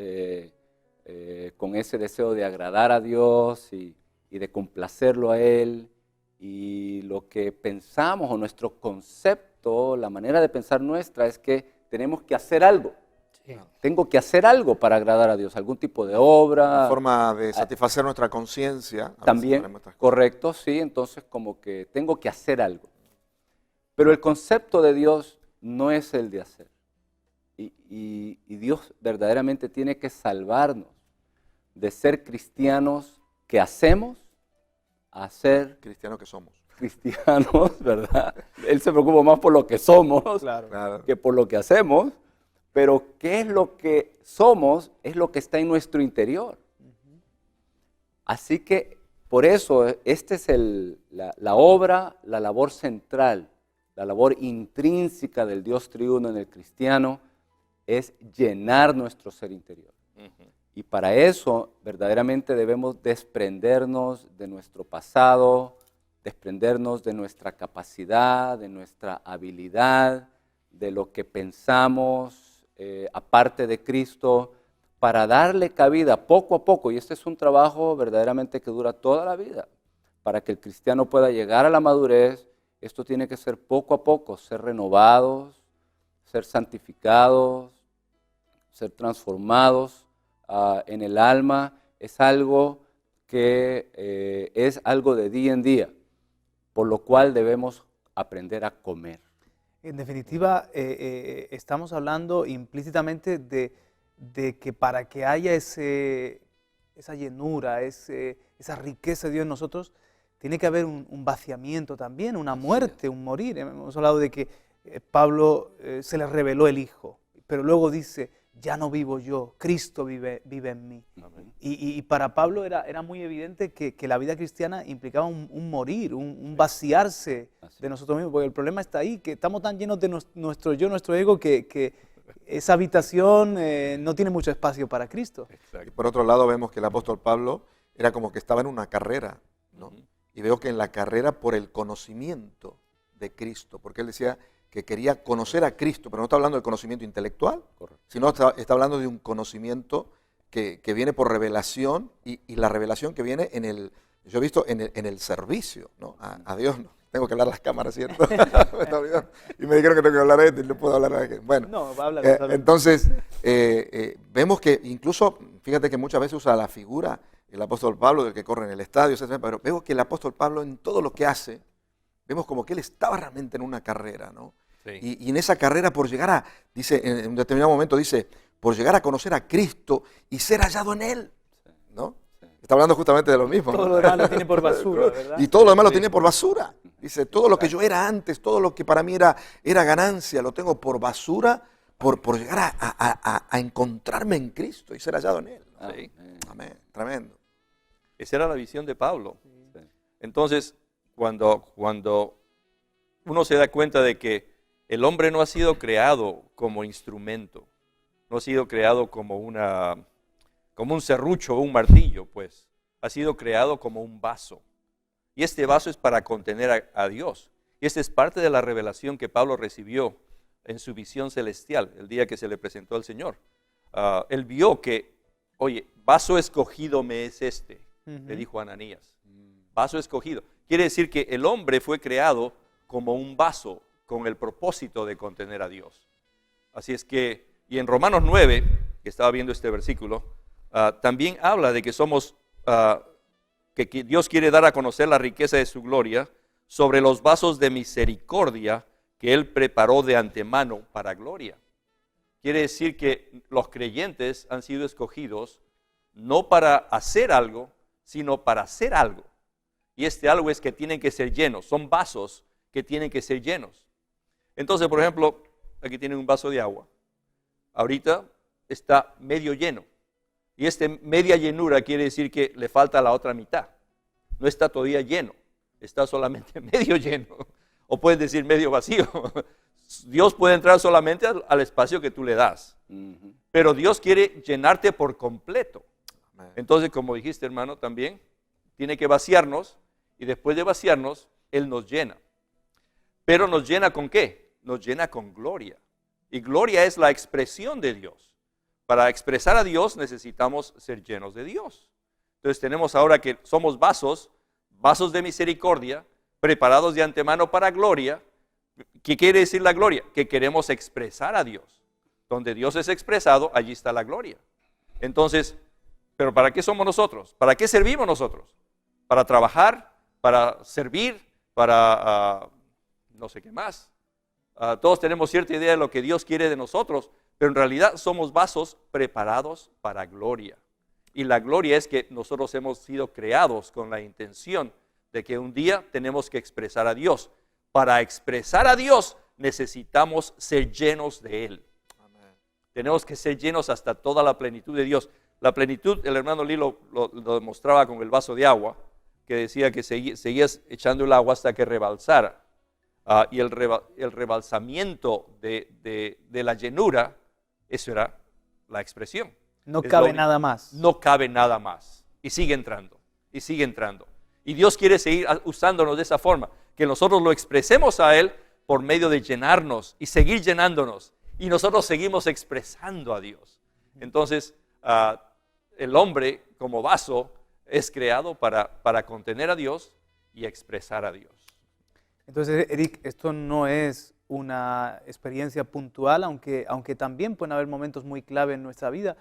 con ese deseo de agradar a Dios y de complacerlo a Él, y lo que pensamos o nuestro concepto, la manera de pensar nuestra es que tenemos que hacer algo. Sí. Tengo que hacer algo para agradar a Dios, algún tipo de obra. Una forma de satisfacer nuestra conciencia. A veces También, ponemos estas cosas. correcto, sí, entonces como que tengo que hacer algo. Pero el concepto de Dios no es el de hacer. Y Dios verdaderamente tiene que salvarnos de ser cristianos que hacemos a ser Cristianos que somos. cristianos, ¿verdad? Él se preocupa más por lo que somos Claro. Claro. que por lo que hacemos, pero ¿qué es lo que somos? Es lo que está en nuestro interior. Así que por eso esta es la obra, la labor central, la labor intrínseca del Dios triuno en el cristiano, es llenar nuestro ser interior. Y para eso verdaderamente debemos desprendernos de nuestro pasado, desprendernos de nuestra capacidad, de nuestra habilidad, de lo que pensamos aparte de Cristo, para darle cabida poco a poco, y este es un trabajo verdaderamente que dura toda la vida, para que el cristiano pueda llegar a la madurez. Esto tiene que ser poco a poco, ser renovados, ser santificados, ser transformados en el alma. Es algo que es algo de día en día, por lo cual debemos aprender a comer. En definitiva, estamos hablando implícitamente de que para que haya esa llenura, esa riqueza de Dios en nosotros, tiene que haber un vaciamiento también, una muerte, un morir. Hemos hablado de que Pablo se le reveló el Hijo, pero luego dice, ya no vivo yo, Cristo vive en mí. Y para Pablo era muy evidente que la vida cristiana implicaba un morir, un vaciarse de nosotros mismos, porque el problema está ahí, que estamos tan llenos de nuestro yo, nuestro ego, que esa habitación no tiene mucho espacio para Cristo. Y por otro lado vemos que el apóstol Pablo era como que estaba en una carrera, ¿no? Y veo que en la carrera por el conocimiento de Cristo, porque él decía que quería conocer a Cristo, pero no está hablando del conocimiento intelectual, sino está hablando de un conocimiento que viene por revelación y la revelación que viene yo he visto en el servicio, ¿no? A Dios, ¿no? Tengo que hablar a las cámaras, ¿cierto? Y me dijeron que tengo que hablar a esto y no puedo hablar a esto. Bueno, No, va a hablar, entonces vemos que incluso, fíjate que muchas veces usa la figura el apóstol Pablo del que corre en el estadio, pero vemos que el apóstol Pablo en todo lo que hace, vemos como que él estaba realmente en una carrera, ¿no? Sí. Y en esa carrera por llegar a, dice, en un determinado momento dice, por llegar a conocer a Cristo y ser hallado en Él, ¿no? Está hablando justamente de lo mismo. Todo ¿no? lo demás lo tiene por basura, ¿verdad? Y todo lo demás lo tiene por basura. Dice, todo lo que yo era antes, todo lo que para mí era ganancia, lo tengo por basura por llegar a encontrarme en Cristo y ser hallado en Él. Sí. Amén, tremendo. Esa era la visión de Pablo. Entonces, cuando uno se da cuenta de que el hombre no ha sido creado como instrumento, no ha sido creado como un serrucho o un martillo, pues, ha sido creado como un vaso. Y este vaso es para contener a Dios. Y esta es parte de la revelación que Pablo recibió en su visión celestial, el día que se le presentó al Señor. Él vio que, oye, vaso escogido me es este, le dijo a Ananías. Vaso escogido. Quiere decir que el hombre fue creado como un vaso con el propósito de contener a Dios. Así es que, y en Romanos 9, que estaba viendo este versículo, también habla de que somos, que Dios quiere dar a conocer la riqueza de su gloria sobre los vasos de misericordia que Él preparó de antemano para gloria. Quiere decir que los creyentes han sido escogidos no para hacer algo, sino para hacer algo. Y este algo es que tienen que ser llenos, son vasos que tienen que ser llenos. Entonces, por ejemplo, aquí tienen un vaso de agua. Ahorita está medio lleno. Y media llenura quiere decir que le falta la otra mitad. No está todavía lleno, está solamente medio lleno. O puedes decir medio vacío. Dios puede entrar solamente al espacio que tú le das. Pero Dios quiere llenarte por completo. Entonces, como dijiste, hermano, también tiene que vaciarnos y después de vaciarnos, Él nos llena. Pero ¿nos llena con qué? Nos llena con gloria. Y gloria es la expresión de Dios. Para expresar a Dios necesitamos ser llenos de Dios. Entonces tenemos ahora que somos vasos de misericordia, preparados de antemano para gloria. ¿Qué quiere decir la gloria? Que queremos expresar a Dios. donde Dios es expresado, allí está la gloria. Entonces, ¿pero para qué somos nosotros? ¿Para qué servimos nosotros? ¿Para trabajar? ¿Para servir? ¿Para no sé qué más? Todos tenemos cierta idea de lo que Dios quiere de nosotros, pero en realidad somos vasos preparados para gloria. Y la gloria es que nosotros hemos sido creados con la intención de que un día tenemos que expresar a Dios. Para expresar a Dios necesitamos ser llenos de Él. Amén. Tenemos que ser llenos hasta toda la plenitud de Dios. La plenitud, el hermano Lee lo demostraba con el vaso de agua, que decía que seguías echando el agua hasta que rebalsara. Y el rebalsamiento de la llenura, eso era la expresión. No cabe nada más. No cabe nada más. Y sigue entrando, y sigue entrando. Y Dios quiere seguir usándonos de esa forma, que nosotros lo expresemos a Él por medio de llenarnos y seguir llenándonos. Y nosotros seguimos expresando a Dios. Entonces, el hombre como vaso es creado para contener a Dios y expresar a Dios. Entonces, Eric, esto no es una experiencia puntual, aunque también pueden haber momentos muy clave en nuestra vida.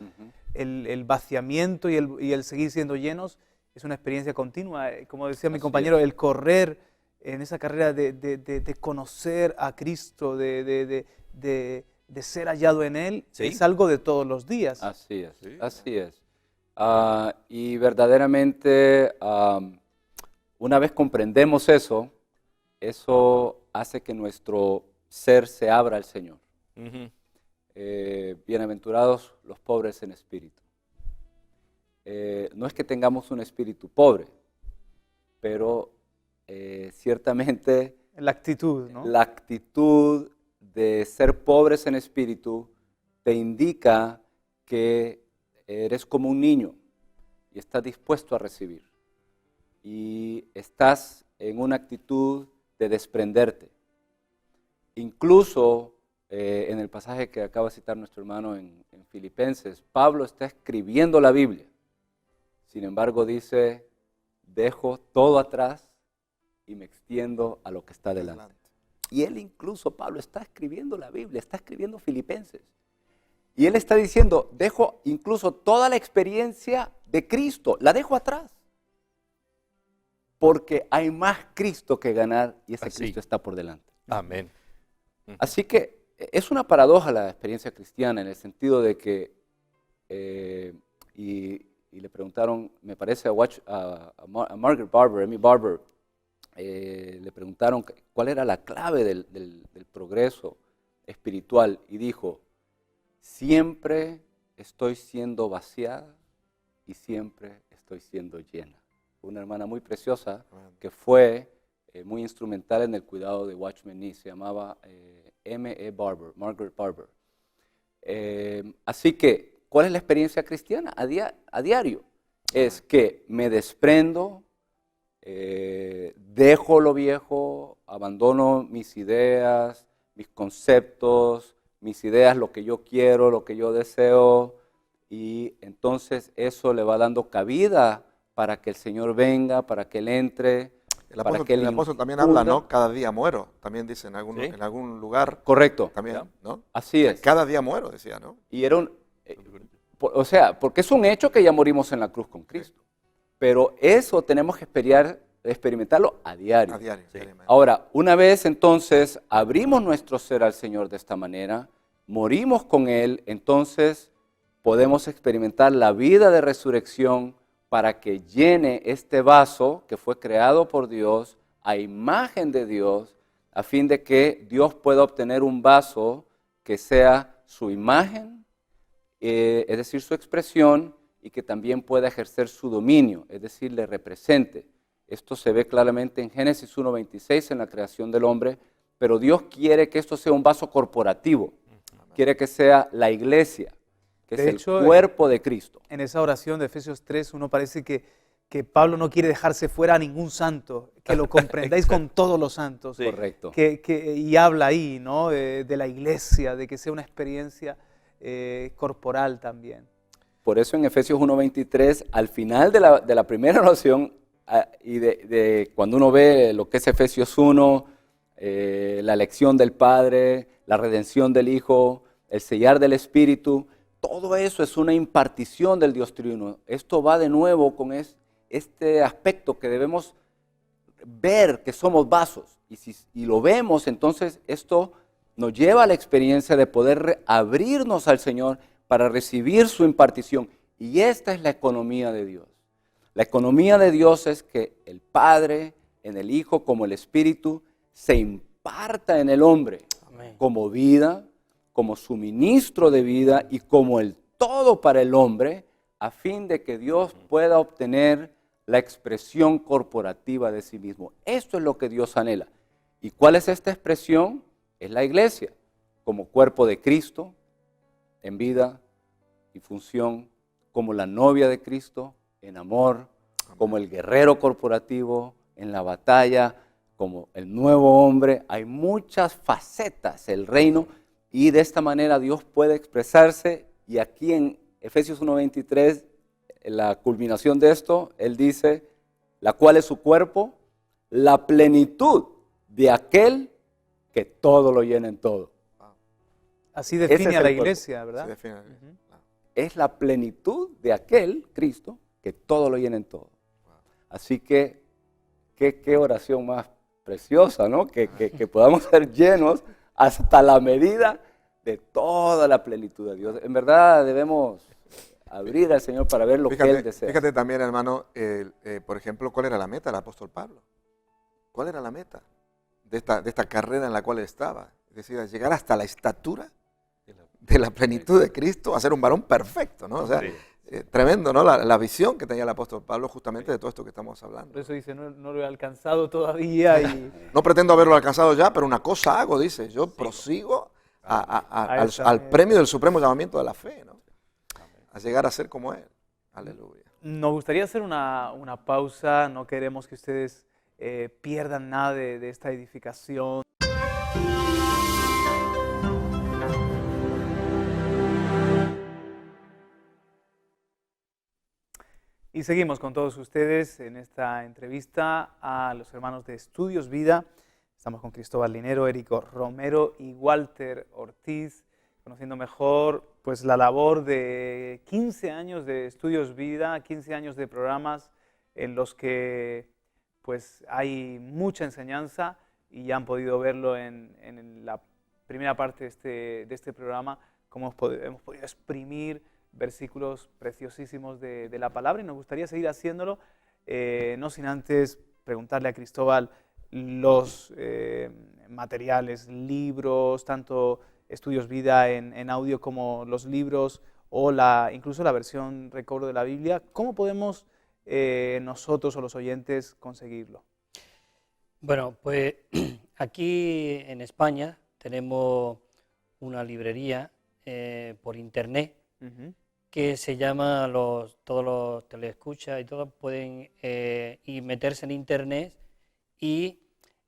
El vaciamiento y el seguir siendo llenos es una experiencia continua. Como decía mi compañero, el correr en esa carrera de conocer a Cristo, de ser hallado en Él, ¿sí? Es algo de todos los días. Así es, sí. Así es. Y verdaderamente, una vez comprendemos eso hace que nuestro ser se abra al Señor. Bienaventurados los pobres en espíritu. No es que tengamos un espíritu pobre, pero ciertamente la actitud, ¿no? La actitud de ser pobres en espíritu te indica que eres como un niño y estás dispuesto a recibir. Y estás en una actitud de desprenderte. Incluso en el pasaje que acaba de citar nuestro hermano en Filipenses, Pablo está escribiendo la Biblia. Sin embargo, dice, dejo todo atrás y me extiendo a lo que está delante. Y él incluso, Pablo, está escribiendo la Biblia, está escribiendo Filipenses. Y él está diciendo, dejo incluso toda la experiencia de Cristo, la dejo atrás. Porque hay más Cristo que ganar y ese Cristo está por delante. Amén. Así que es una paradoja la experiencia cristiana en el sentido de que, y le preguntaron, me parece a Margaret Barber, Amy Barber, le preguntaron cuál era la clave del progreso espiritual y dijo, siempre estoy siendo vaciada y siempre estoy siendo llena. Una hermana muy preciosa que fue muy instrumental en el cuidado de Watchman Nee, se llamaba M.E. Barber, Margaret Barber. Así que, ¿cuál es la experiencia cristiana a diario? Es que me desprendo, dejo lo viejo, abandono mis ideas, mis conceptos, mis ideas, lo que yo quiero, lo que yo deseo, y entonces eso le va dando cabida para que el Señor venga, para que Él entre. El apóstol también habla, ¿no? Cada día muero, también dice en algún lugar. Correcto. También, ¿no? Así es. Cada día muero, decía, ¿no? Y era o sea, porque es un hecho que ya morimos en la cruz con Cristo. Pero eso tenemos que experimentarlo a diario. A diario. Sí. Ahora, una vez entonces abrimos nuestro ser al Señor de esta manera, morimos con Él, entonces podemos experimentar la vida de resurrección para que llene este vaso que fue creado por Dios a imagen de Dios, a fin de que Dios pueda obtener un vaso que sea su imagen, es decir, su expresión, y que también pueda ejercer su dominio, es decir, le represente. Esto se ve claramente en Génesis 1:26, en la creación del hombre, pero Dios quiere que esto sea un vaso corporativo, quiere que sea la iglesia, que es el cuerpo de Cristo. En esa oración de Efesios 3, uno parece que Pablo no quiere dejarse fuera a ningún santo, que lo comprendáis con todos los santos. Sí. Correcto. Y habla ahí, ¿no? de la iglesia, de que sea una experiencia corporal también. Por eso en Efesios 1:23, al final de la primera oración, y de cuando uno ve lo que es Efesios 1, la elección del Padre, la redención del Hijo, el sellar del Espíritu, todo eso es una impartición del Dios Triuno. Esto va de nuevo con este aspecto que debemos ver que somos vasos. Y lo vemos, entonces esto nos lleva a la experiencia de poder abrirnos al Señor para recibir su impartición. Y esta es la economía de Dios. La economía de Dios es que el Padre, en el Hijo, como el Espíritu, se imparta en el hombre. Amén. Como vida, como suministro de vida y como el todo para el hombre, a fin de que Dios pueda obtener la expresión corporativa de sí mismo. Esto es lo que Dios anhela. ¿Y cuál es esta expresión? Es la iglesia, como cuerpo de Cristo, en vida y función, como la novia de Cristo, en amor, como el guerrero corporativo, en la batalla, como el nuevo hombre. Hay muchas facetas del reino y de esta manera Dios puede expresarse. Y aquí en Efesios 1:23, en la culminación de esto, Él dice, la cual es su cuerpo, la plenitud de aquel que todo lo llena en todo. Así define Ese es a la el cuerpo. iglesia, ¿verdad? Se define. Ujú. Es la plenitud de aquel, Cristo, que todo lo llena en todo. Así que, qué oración más preciosa, ¿no? Que podamos ser llenos hasta la medida de toda la plenitud de Dios. En verdad debemos abrir al Señor para ver lo que Él desea. Fíjate también, hermano, por ejemplo, ¿cuál era la meta del apóstol Pablo? ¿Cuál era la meta de esta carrera en la cual él estaba? Es decir, llegar hasta la estatura de la plenitud de Cristo, a ser un varón perfecto, ¿no? O sea, tremendo, ¿no? La visión que tenía el apóstol Pablo justamente de todo esto que estamos hablando. Por eso dice, no lo he alcanzado todavía. Y No pretendo haberlo alcanzado ya, pero una cosa hago, dice, yo prosigo al premio del supremo llamamiento de la fe, ¿no? A llegar a ser como Él. Aleluya. nos gustaría hacer una pausa, no queremos que ustedes pierdan nada de esta edificación. Y seguimos con todos ustedes en esta entrevista a los hermanos de Estudios Vida. Estamos con Cristóbal Linero, Érico Romero y Walter Ortiz, conociendo mejor pues, la labor de 15 años de Estudios Vida, 15 años de programas en los que pues, hay mucha enseñanza y ya han podido verlo en la primera parte de este programa, cómo hemos podido exprimir versículos preciosísimos de la palabra, y nos gustaría seguir haciéndolo, no sin antes preguntarle a Cristóbal los materiales, libros, tanto Estudios Vida en audio como los libros o incluso la versión recobro de la Biblia. ¿Cómo podemos nosotros o los oyentes conseguirlo? Bueno, pues aquí en España tenemos una librería por internet que se llama, todos los teleescuchas y todos pueden y meterse en internet y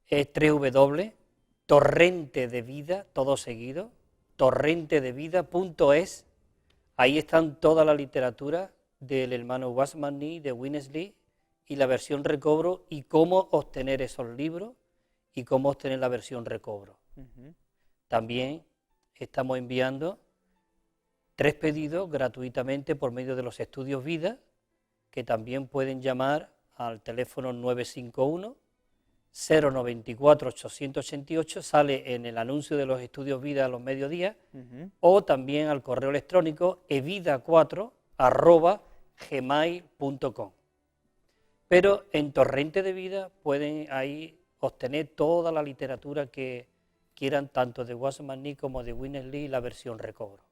es www.torrentedevida, todo seguido, torrentedevida.es. Ahí están toda la literatura del hermano Watchman Nee, de Winnesley, y la versión recobro, y cómo obtener esos libros y cómo obtener la versión recobro. También estamos enviando 3 pedidos gratuitamente por medio de los Estudios Vida, que también pueden llamar al teléfono 951-094-888, sale en el anuncio de los Estudios Vida a los mediodías, o también al correo electrónico evida4@gmail.com. Pero en Torrente de Vida pueden ahí obtener toda la literatura que quieran, tanto de Watchman Nee como de Winnesley, la versión recobro.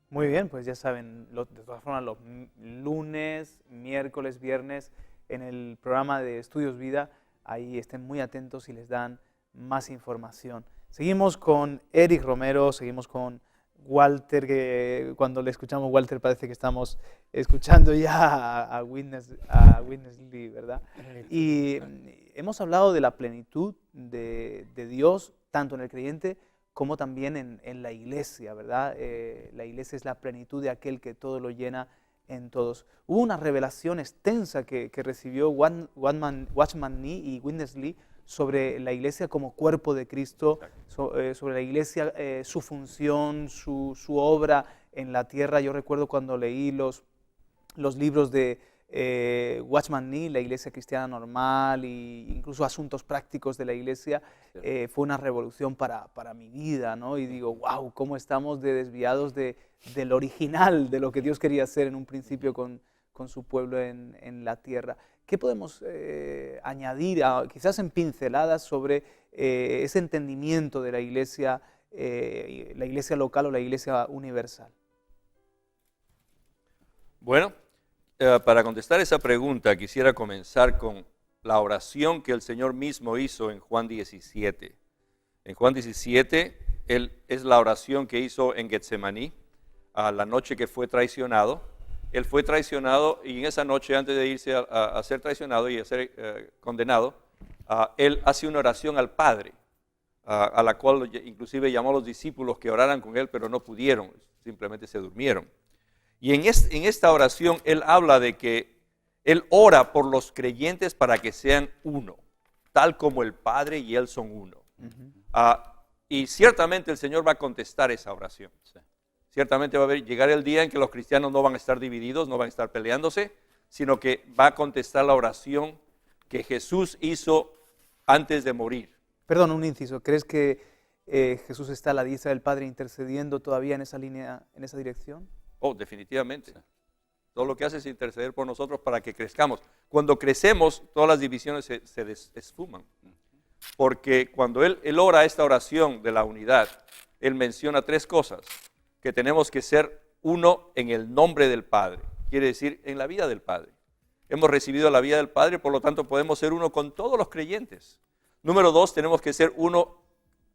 Muy bien, pues ya saben, de todas formas los lunes, miércoles, viernes, en el programa de Estudios Vida, ahí estén muy atentos y les dan más información. Seguimos con Eric Romero, seguimos con Walter, que cuando le escuchamos Walter parece que estamos escuchando ya a Winnesley, ¿verdad? Y hemos hablado de la plenitud de Dios, tanto en el creyente como también en la iglesia, ¿verdad? La iglesia es la plenitud de aquel que todo lo llena en todos. Hubo una revelación extensa que recibió Watchman Nee y Winnesley sobre la iglesia como cuerpo de Cristo, sobre la iglesia, su función, su obra en la tierra. Yo recuerdo cuando leí los libros de Watchman Nee, la iglesia cristiana normal, e incluso asuntos prácticos de la iglesia, fue una revolución para mi vida, ¿no? Y digo, wow, cómo estamos desviados del original, de lo que Dios quería hacer en un principio con su pueblo en la tierra. ¿Qué podemos añadir, quizás en pinceladas, sobre ese entendimiento de la iglesia local o la iglesia universal? Bueno, para contestar esa pregunta quisiera comenzar con la oración que el Señor mismo hizo en Juan 17. En Juan 17, es la oración que hizo en Getsemaní, a la noche que fue traicionado. Él fue traicionado y en esa noche, antes de irse a ser traicionado y a ser condenado, él hace una oración al Padre, a la cual inclusive llamó a los discípulos que oraran con él, pero no pudieron, simplemente se durmieron. Y en esta oración él habla de que él ora por los creyentes para que sean uno, tal como el Padre y él son uno. Y ciertamente el Señor va a contestar esa oración. Sí. Ciertamente va a llegar el día en que los cristianos no van a estar divididos, no van a estar peleándose, sino que va a contestar la oración que Jesús hizo antes de morir. Perdón, un inciso. ¿Crees que Jesús está a la diestra del Padre intercediendo todavía en esa línea, en esa dirección? Oh, definitivamente. Sí. Todo lo que hace es interceder por nosotros para que crezcamos. Cuando crecemos, todas las divisiones se esfuman. Porque cuando él ora esta oración de la unidad, él menciona tres cosas. Que tenemos que ser uno en el nombre del Padre. Quiere decir, en la vida del Padre. Hemos recibido la vida del Padre, por lo tanto podemos ser uno con todos los creyentes. Número dos, tenemos que ser uno,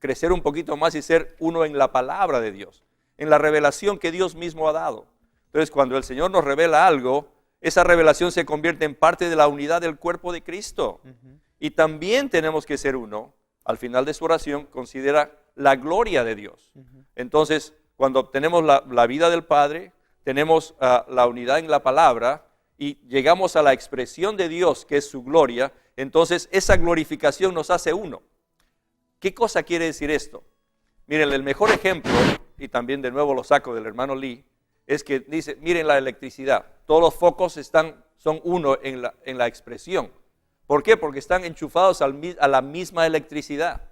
crecer un poquito más y ser uno en la palabra de Dios, en la revelación que Dios mismo ha dado. Entonces, cuando el Señor nos revela algo, esa revelación se convierte en parte de la unidad del cuerpo de Cristo. Y también tenemos que ser uno. Al final de su oración, considera la gloria de Dios. Entonces, cuando obtenemos la vida del Padre, tenemos la unidad en la palabra y llegamos a la expresión de Dios, que es su gloria, entonces esa glorificación nos hace uno. ¿Qué cosa quiere decir esto? Miren, el mejor ejemplo, y también de nuevo lo saco del hermano Lee, es que dice, miren la electricidad, todos los focos son uno en la expresión. ¿Por qué? Porque están enchufados a la misma electricidad.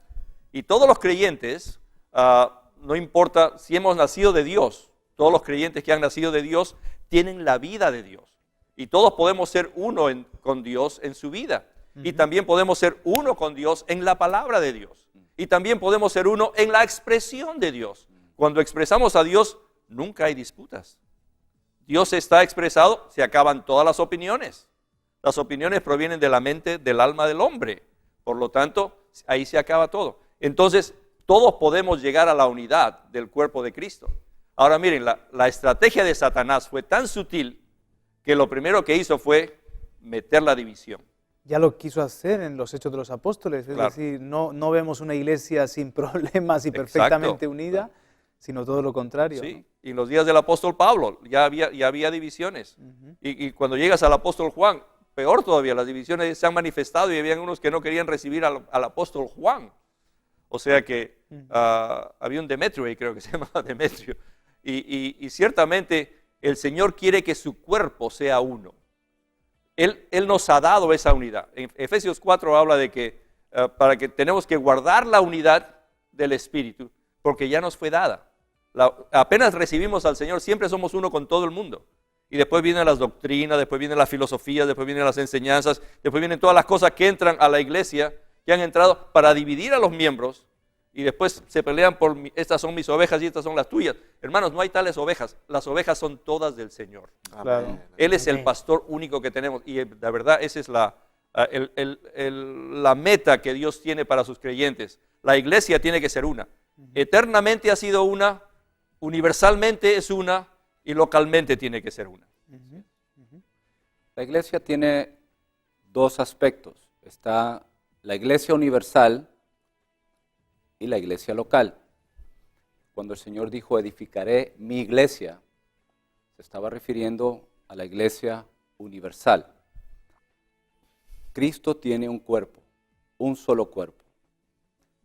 Y todos los creyentes, no importa si hemos nacido de Dios, todos los creyentes que han nacido de Dios tienen la vida de Dios. Y todos podemos ser uno con Dios en su vida. Y también podemos ser uno con Dios en la palabra de Dios. Y también podemos ser uno en la expresión de Dios. Cuando expresamos a Dios, nunca hay disputas. Dios está expresado, se acaban todas las opiniones. Las opiniones provienen de la mente, del alma del hombre. Por lo tanto, ahí se acaba todo. Entonces, todos podemos llegar a la unidad del cuerpo de Cristo. Ahora miren, la estrategia de Satanás fue tan sutil que lo primero que hizo fue meter la división. Ya lo quiso hacer en los Hechos de los Apóstoles, es decir, no vemos una iglesia sin problemas y perfectamente unida, sino todo lo contrario. Sí, ¿no? Y en los días del apóstol Pablo ya había divisiones. Y cuando llegas al apóstol Juan, peor todavía, las divisiones se han manifestado y habían unos que no querían recibir al apóstol Juan. O sea que había un Demetrio ahí, creo que se llamaba Demetrio. Y ciertamente el Señor quiere que su cuerpo sea uno. Él nos ha dado esa unidad. En Efesios 4 habla de que para que tenemos que guardar la unidad del Espíritu, porque ya nos fue dada. Apenas recibimos al Señor, siempre somos uno con todo el mundo. Y después vienen las doctrinas, después vienen las filosofías, después vienen las enseñanzas, después vienen todas las cosas que entran a la iglesia, que han entrado para dividir a los miembros, y después se pelean por estas son mis ovejas y estas son las tuyas. Hermanos, no hay tales ovejas, las ovejas son todas del Señor. Claro. Él es el pastor único que tenemos, y la verdad esa es la meta que Dios tiene para sus creyentes. La iglesia tiene que ser una. Eternamente ha sido una, universalmente es una, y localmente tiene que ser una. La iglesia tiene dos aspectos. Está la iglesia universal y la iglesia local. Cuando el Señor dijo, edificaré mi iglesia, se estaba refiriendo a la iglesia universal. Cristo tiene un cuerpo un solo cuerpo.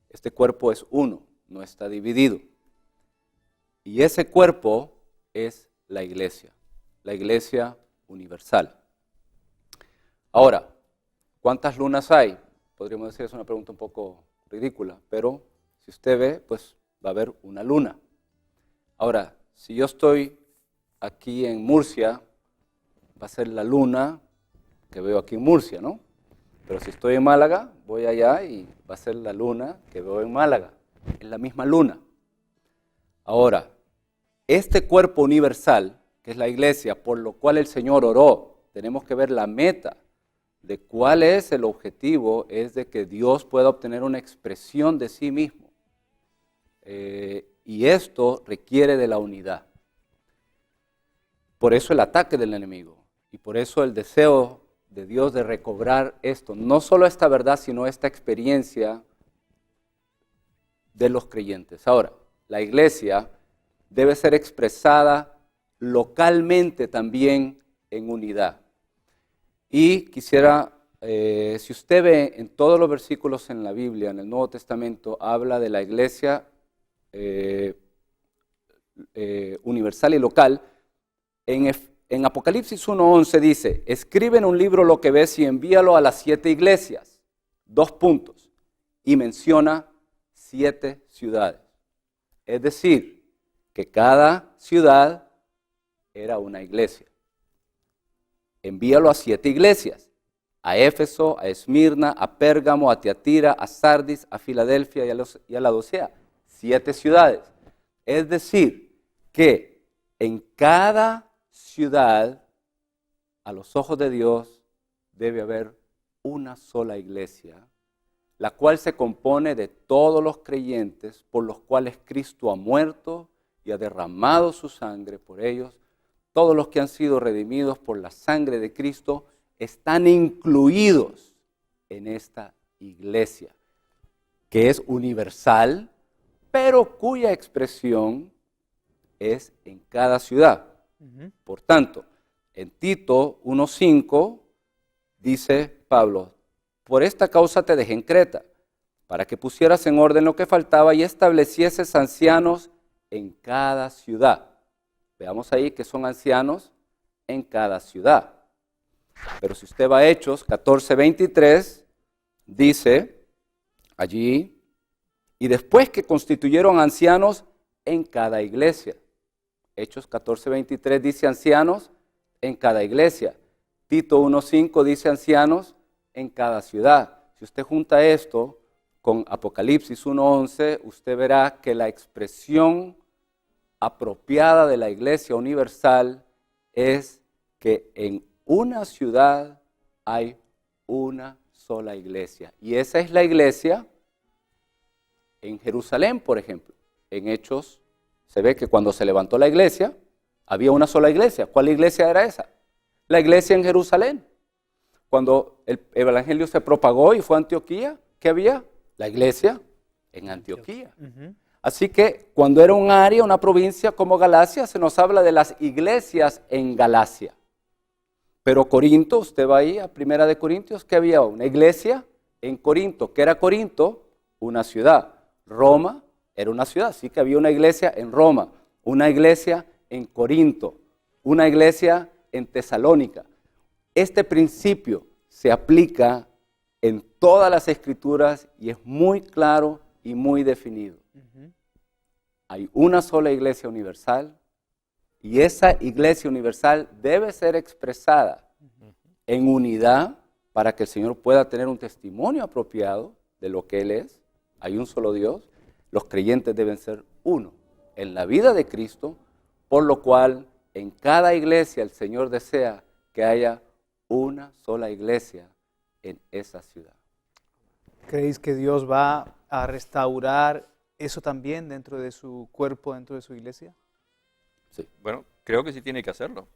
Este cuerpo es uno, no está dividido. Y ese cuerpo es la iglesia universal. Ahora, ¿cuántas lunas hay? Podríamos decir, es una pregunta un poco ridícula, pero si usted ve, pues va a haber una luna. Ahora, si yo estoy aquí en Murcia, va a ser la luna que veo aquí en Murcia, ¿no? Pero si estoy en Málaga, voy allá y va a ser la luna que veo en Málaga. Es la misma luna. Ahora, este cuerpo universal, que es la iglesia, por lo cual el Señor oró, tenemos que ver la meta de cuál es el objetivo, es de que Dios pueda obtener una expresión de sí mismo. Y esto requiere de la unidad. Por eso el ataque del enemigo y por eso el deseo de Dios de recobrar esto, no solo esta verdad, sino esta experiencia de los creyentes. Ahora, la iglesia debe ser expresada localmente también en unidad. Y quisiera, si usted ve en todos los versículos en la Biblia, en el Nuevo Testamento, habla de la iglesia universal y local. En Apocalipsis 1:11 dice, escribe en un libro lo que ves y envíalo a las 7 iglesias. 2 puntos. Y menciona 7 ciudades. Es decir, que cada ciudad era una iglesia. Envíalo a 7 iglesias. A Éfeso, a Esmirna, a Pérgamo, a Tiatira, a Sardis, a Filadelfia y a Laodicea. 7 ciudades. Es decir, que en cada ciudad, a los ojos de Dios, debe haber una sola iglesia, la cual se compone de todos los creyentes por los cuales Cristo ha muerto y ha derramado su sangre por ellos. Todos los que han sido redimidos por la sangre de Cristo están incluidos en esta iglesia, que es universal, pero cuya expresión es en cada ciudad. Por tanto, en Tito 1:5 dice Pablo, por esta causa te dejé en Creta, para que pusieras en orden lo que faltaba y establecieses ancianos en cada ciudad. Veamos ahí que son ancianos en cada ciudad. Pero si usted va a Hechos 14:23, dice allí, y después que constituyeron ancianos en cada iglesia. Hechos 14:23 dice ancianos en cada iglesia. Tito 1:5 dice ancianos en cada ciudad. Si usted junta esto con Apocalipsis 1:11, usted verá que la expresión apropiada de la iglesia universal es que en una ciudad hay una sola iglesia. Y esa es la iglesia en Jerusalén, por ejemplo. En Hechos se ve que cuando se levantó la iglesia, había una sola iglesia. ¿Cuál iglesia era esa? La iglesia en Jerusalén. Cuando el evangelio se propagó y fue a Antioquía, ¿qué había? La iglesia en Antioquía. Así que cuando era un área, una provincia como Galacia, se nos habla de las iglesias en Galacia. Pero Corinto, usted va ahí a Primera de Corintios, ¿qué había? Una iglesia en Corinto. ¿Qué era Corinto? Una ciudad. Roma era una ciudad, así que había una iglesia en Roma, una iglesia en Corinto, una iglesia en Tesalónica. Este principio se aplica en todas las escrituras y es muy claro y muy definido. Hay una sola iglesia universal y esa iglesia universal debe ser expresada en unidad para que el Señor pueda tener un testimonio apropiado de lo que Él es. Hay un solo Dios. Los creyentes deben ser uno en la vida de Cristo, por lo cual en cada iglesia el Señor desea que haya una sola iglesia en esa ciudad. ¿Creéis que Dios va a restaurar eso también dentro de su cuerpo, dentro de su iglesia? Sí, bueno, creo que sí tiene que hacerlo.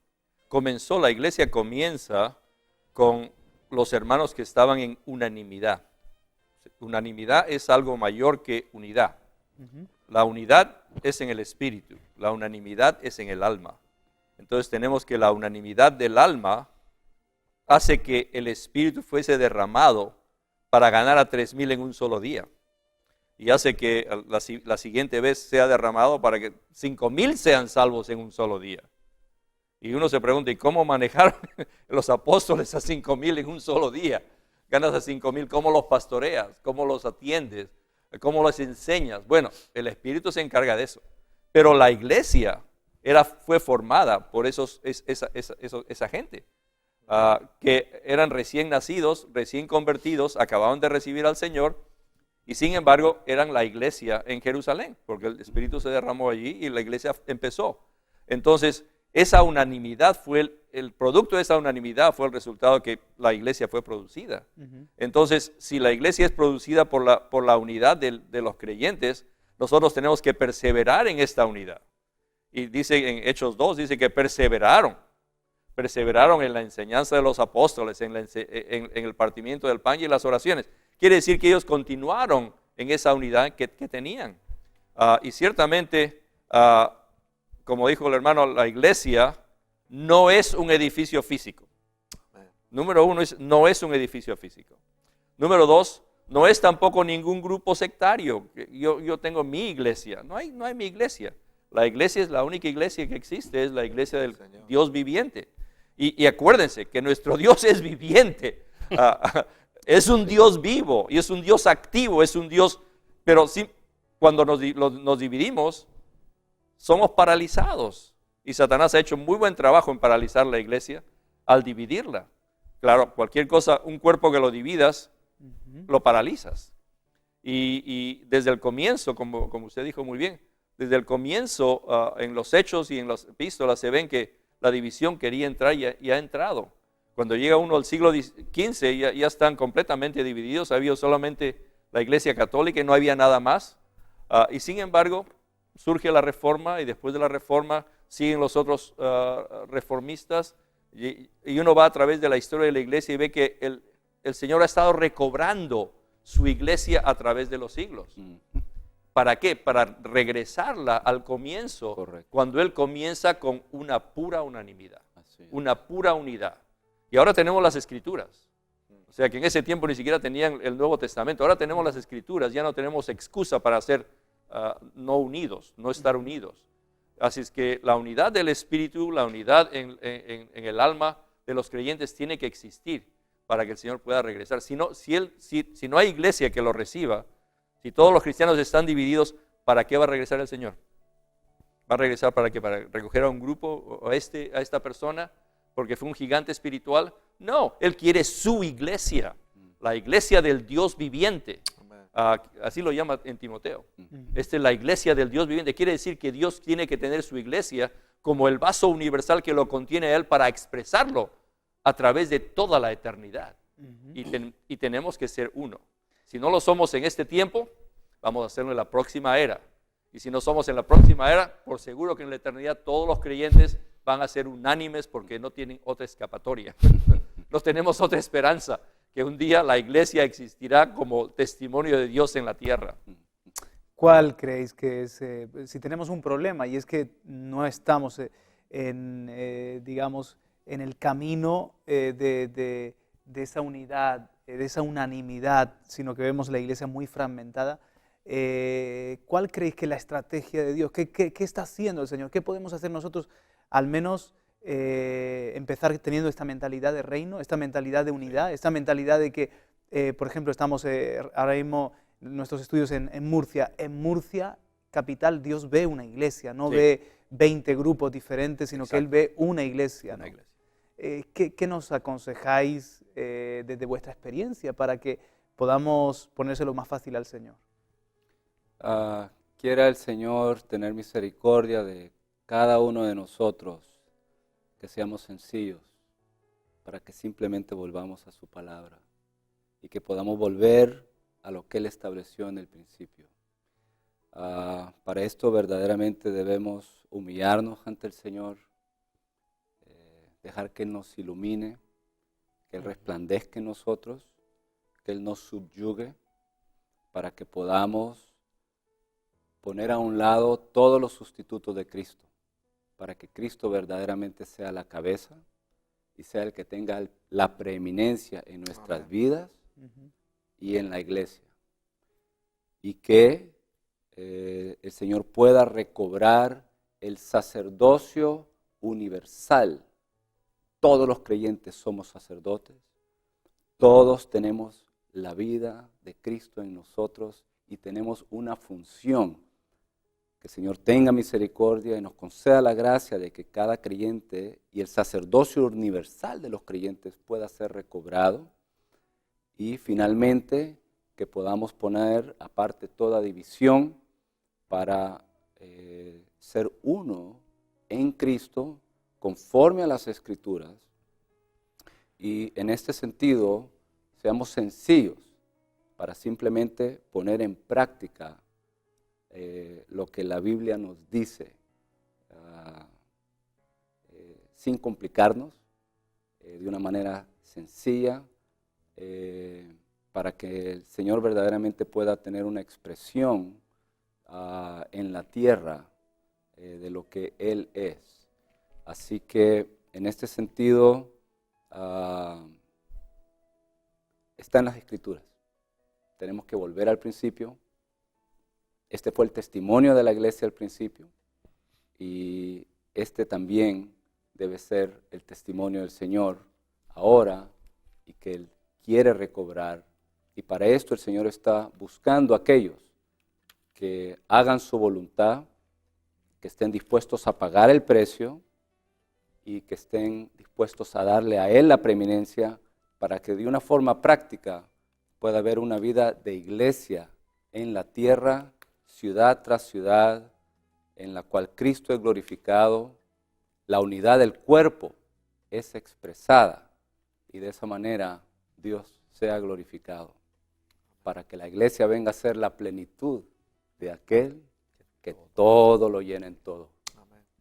La iglesia comienza con los hermanos que estaban en unanimidad. Unanimidad es algo mayor que unidad. La unidad es en el espíritu, la unanimidad es en el alma. Entonces tenemos que la unanimidad del alma hace que el espíritu fuese derramado para ganar a 3,000 en un solo día. Y hace que la siguiente vez sea derramado para que 5,000 sean salvos en un solo día. Y uno se pregunta, ¿y cómo manejaron los apóstoles a 5,000 en un solo día? Ganas a 5,000, ¿cómo los pastoreas? ¿Cómo los atiendes? ¿Cómo los enseñas? Bueno, el Espíritu se encarga de eso. Pero la iglesia fue formada por esa gente, que eran recién nacidos, recién convertidos, acababan de recibir al Señor, y sin embargo eran la iglesia en Jerusalén, porque el Espíritu se derramó allí y la iglesia empezó. Entonces, esa unanimidad el producto de esa unanimidad fue el resultado que la iglesia fue producida. Entonces, si la iglesia es producida por la unidad de los creyentes, nosotros tenemos que perseverar en esta unidad. Y dice en Hechos 2, dice que perseveraron en la enseñanza de los apóstoles, en el partimiento del pan y en las oraciones. Quiere decir que ellos continuaron en esa unidad que tenían. Y ciertamente, como dijo el hermano, la iglesia no es un edificio físico. Número uno, no es un edificio físico. Número dos, no es tampoco ningún grupo sectario. Yo tengo mi iglesia. No hay mi iglesia. La iglesia es la única iglesia que existe, es la iglesia del Dios viviente. Y acuérdense que nuestro Dios es viviente. Es un Dios vivo y es un Dios activo, es un Dios, pero sí, cuando nos dividimos, somos paralizados. Y Satanás ha hecho muy buen trabajo en paralizar la iglesia al dividirla. Claro, cualquier cosa, un cuerpo que lo dividas, lo paralizas. Y desde el comienzo, como usted dijo muy bien, desde el comienzo en los hechos y en las epístolas se ven que la división quería entrar y ha entrado. Cuando llega uno al siglo XV ya están completamente divididos, había solamente la iglesia católica y no había nada más. Y sin embargo, surge la reforma y después de la reforma siguen los otros reformistas y uno va a través de la historia de la iglesia y ve que el Señor ha estado recobrando su iglesia a través de los siglos. ¿Para qué? Para regresarla al comienzo, Correcto. Cuando Él comienza con una pura unanimidad, una pura unidad. Y ahora tenemos las Escrituras. O sea que en ese tiempo ni siquiera tenían el Nuevo Testamento. Ahora tenemos las Escrituras, ya no tenemos excusa para ser no unidos, no estar unidos. Así es que la unidad del Espíritu, la unidad en el alma de los creyentes tiene que existir para que el Señor pueda regresar. Si no hay iglesia que lo reciba, si todos los cristianos están divididos, ¿para qué va a regresar el Señor? ¿Va a regresar para qué? ¿Para recoger a un grupo o a esta persona porque fue un gigante espiritual? No, Él quiere su iglesia, la iglesia del Dios viviente. Así lo llama en Timoteo. Esta es la iglesia del Dios viviente. Quiere decir que Dios tiene que tener su iglesia como el vaso universal que lo contiene Él para expresarlo a través de toda la eternidad. Y tenemos que ser uno. Si no lo somos en este tiempo, vamos a hacerlo en la próxima era. Y si no somos en la próxima era, por seguro que en la eternidad todos los creyentes van a ser unánimes porque no tienen otra escapatoria. No tenemos otra esperanza, que un día la iglesia existirá como testimonio de Dios en la tierra. ¿Cuál creéis que es, si tenemos un problema y es que no estamos digamos, en el camino de esa unidad, de esa unanimidad, sino que vemos la iglesia muy fragmentada? ¿Cuál creéis que es la estrategia de Dios? ¿Qué está haciendo el Señor? ¿Qué podemos hacer nosotros, al menos empezar teniendo esta mentalidad de reino, esta mentalidad de unidad, esta mentalidad de que, por ejemplo, estamos ahora mismo en nuestros estudios en Murcia. En Murcia, capital, Dios ve una iglesia, no ve 20 grupos diferentes, sino que Él ve una iglesia. Una ¿no? iglesia. ¿Qué nos aconsejáis desde vuestra experiencia para que podamos ponérselo más fácil al Señor? Quiera el Señor tener misericordia de cada uno de nosotros, que seamos sencillos, para que simplemente volvamos a su palabra y que podamos volver a lo que Él estableció en el principio. Para esto verdaderamente debemos humillarnos ante el Señor, dejar que Él nos ilumine, que Él resplandezca en nosotros, que Él nos subyugue, para que podamos poner a un lado todos los sustitutos de Cristo, para que Cristo verdaderamente sea la cabeza y sea el que tenga la preeminencia en nuestras vidas y en la iglesia. Y que el Señor pueda recobrar el sacerdocio universal. Todos los creyentes somos sacerdotes, todos tenemos la vida de Cristo en nosotros y tenemos una función. Que el Señor tenga misericordia y nos conceda la gracia de que cada creyente y el sacerdocio universal de los creyentes pueda ser recobrado. Y finalmente, que podamos poner aparte toda división para ser uno en Cristo conforme a las Escrituras. Y en este sentido, seamos sencillos para simplemente poner en práctica lo que la Biblia nos dice, sin complicarnos, de una manera sencilla, para que el Señor verdaderamente pueda tener una expresión en la tierra de lo que Él es. Así que en este sentido está en las Escrituras. Tenemos que volver al principio. Este fue el testimonio de la iglesia al principio y este también debe ser el testimonio del Señor ahora y que Él quiere recobrar. Y para esto el Señor está buscando a aquellos que hagan su voluntad, que estén dispuestos a pagar el precio y que estén dispuestos a darle a Él la preeminencia para que de una forma práctica pueda haber una vida de iglesia en la tierra, ciudad tras ciudad, en la cual Cristo es glorificado, la unidad del cuerpo es expresada y de esa manera Dios sea glorificado, para que la iglesia venga a ser la plenitud de aquel que todo lo llena en todo.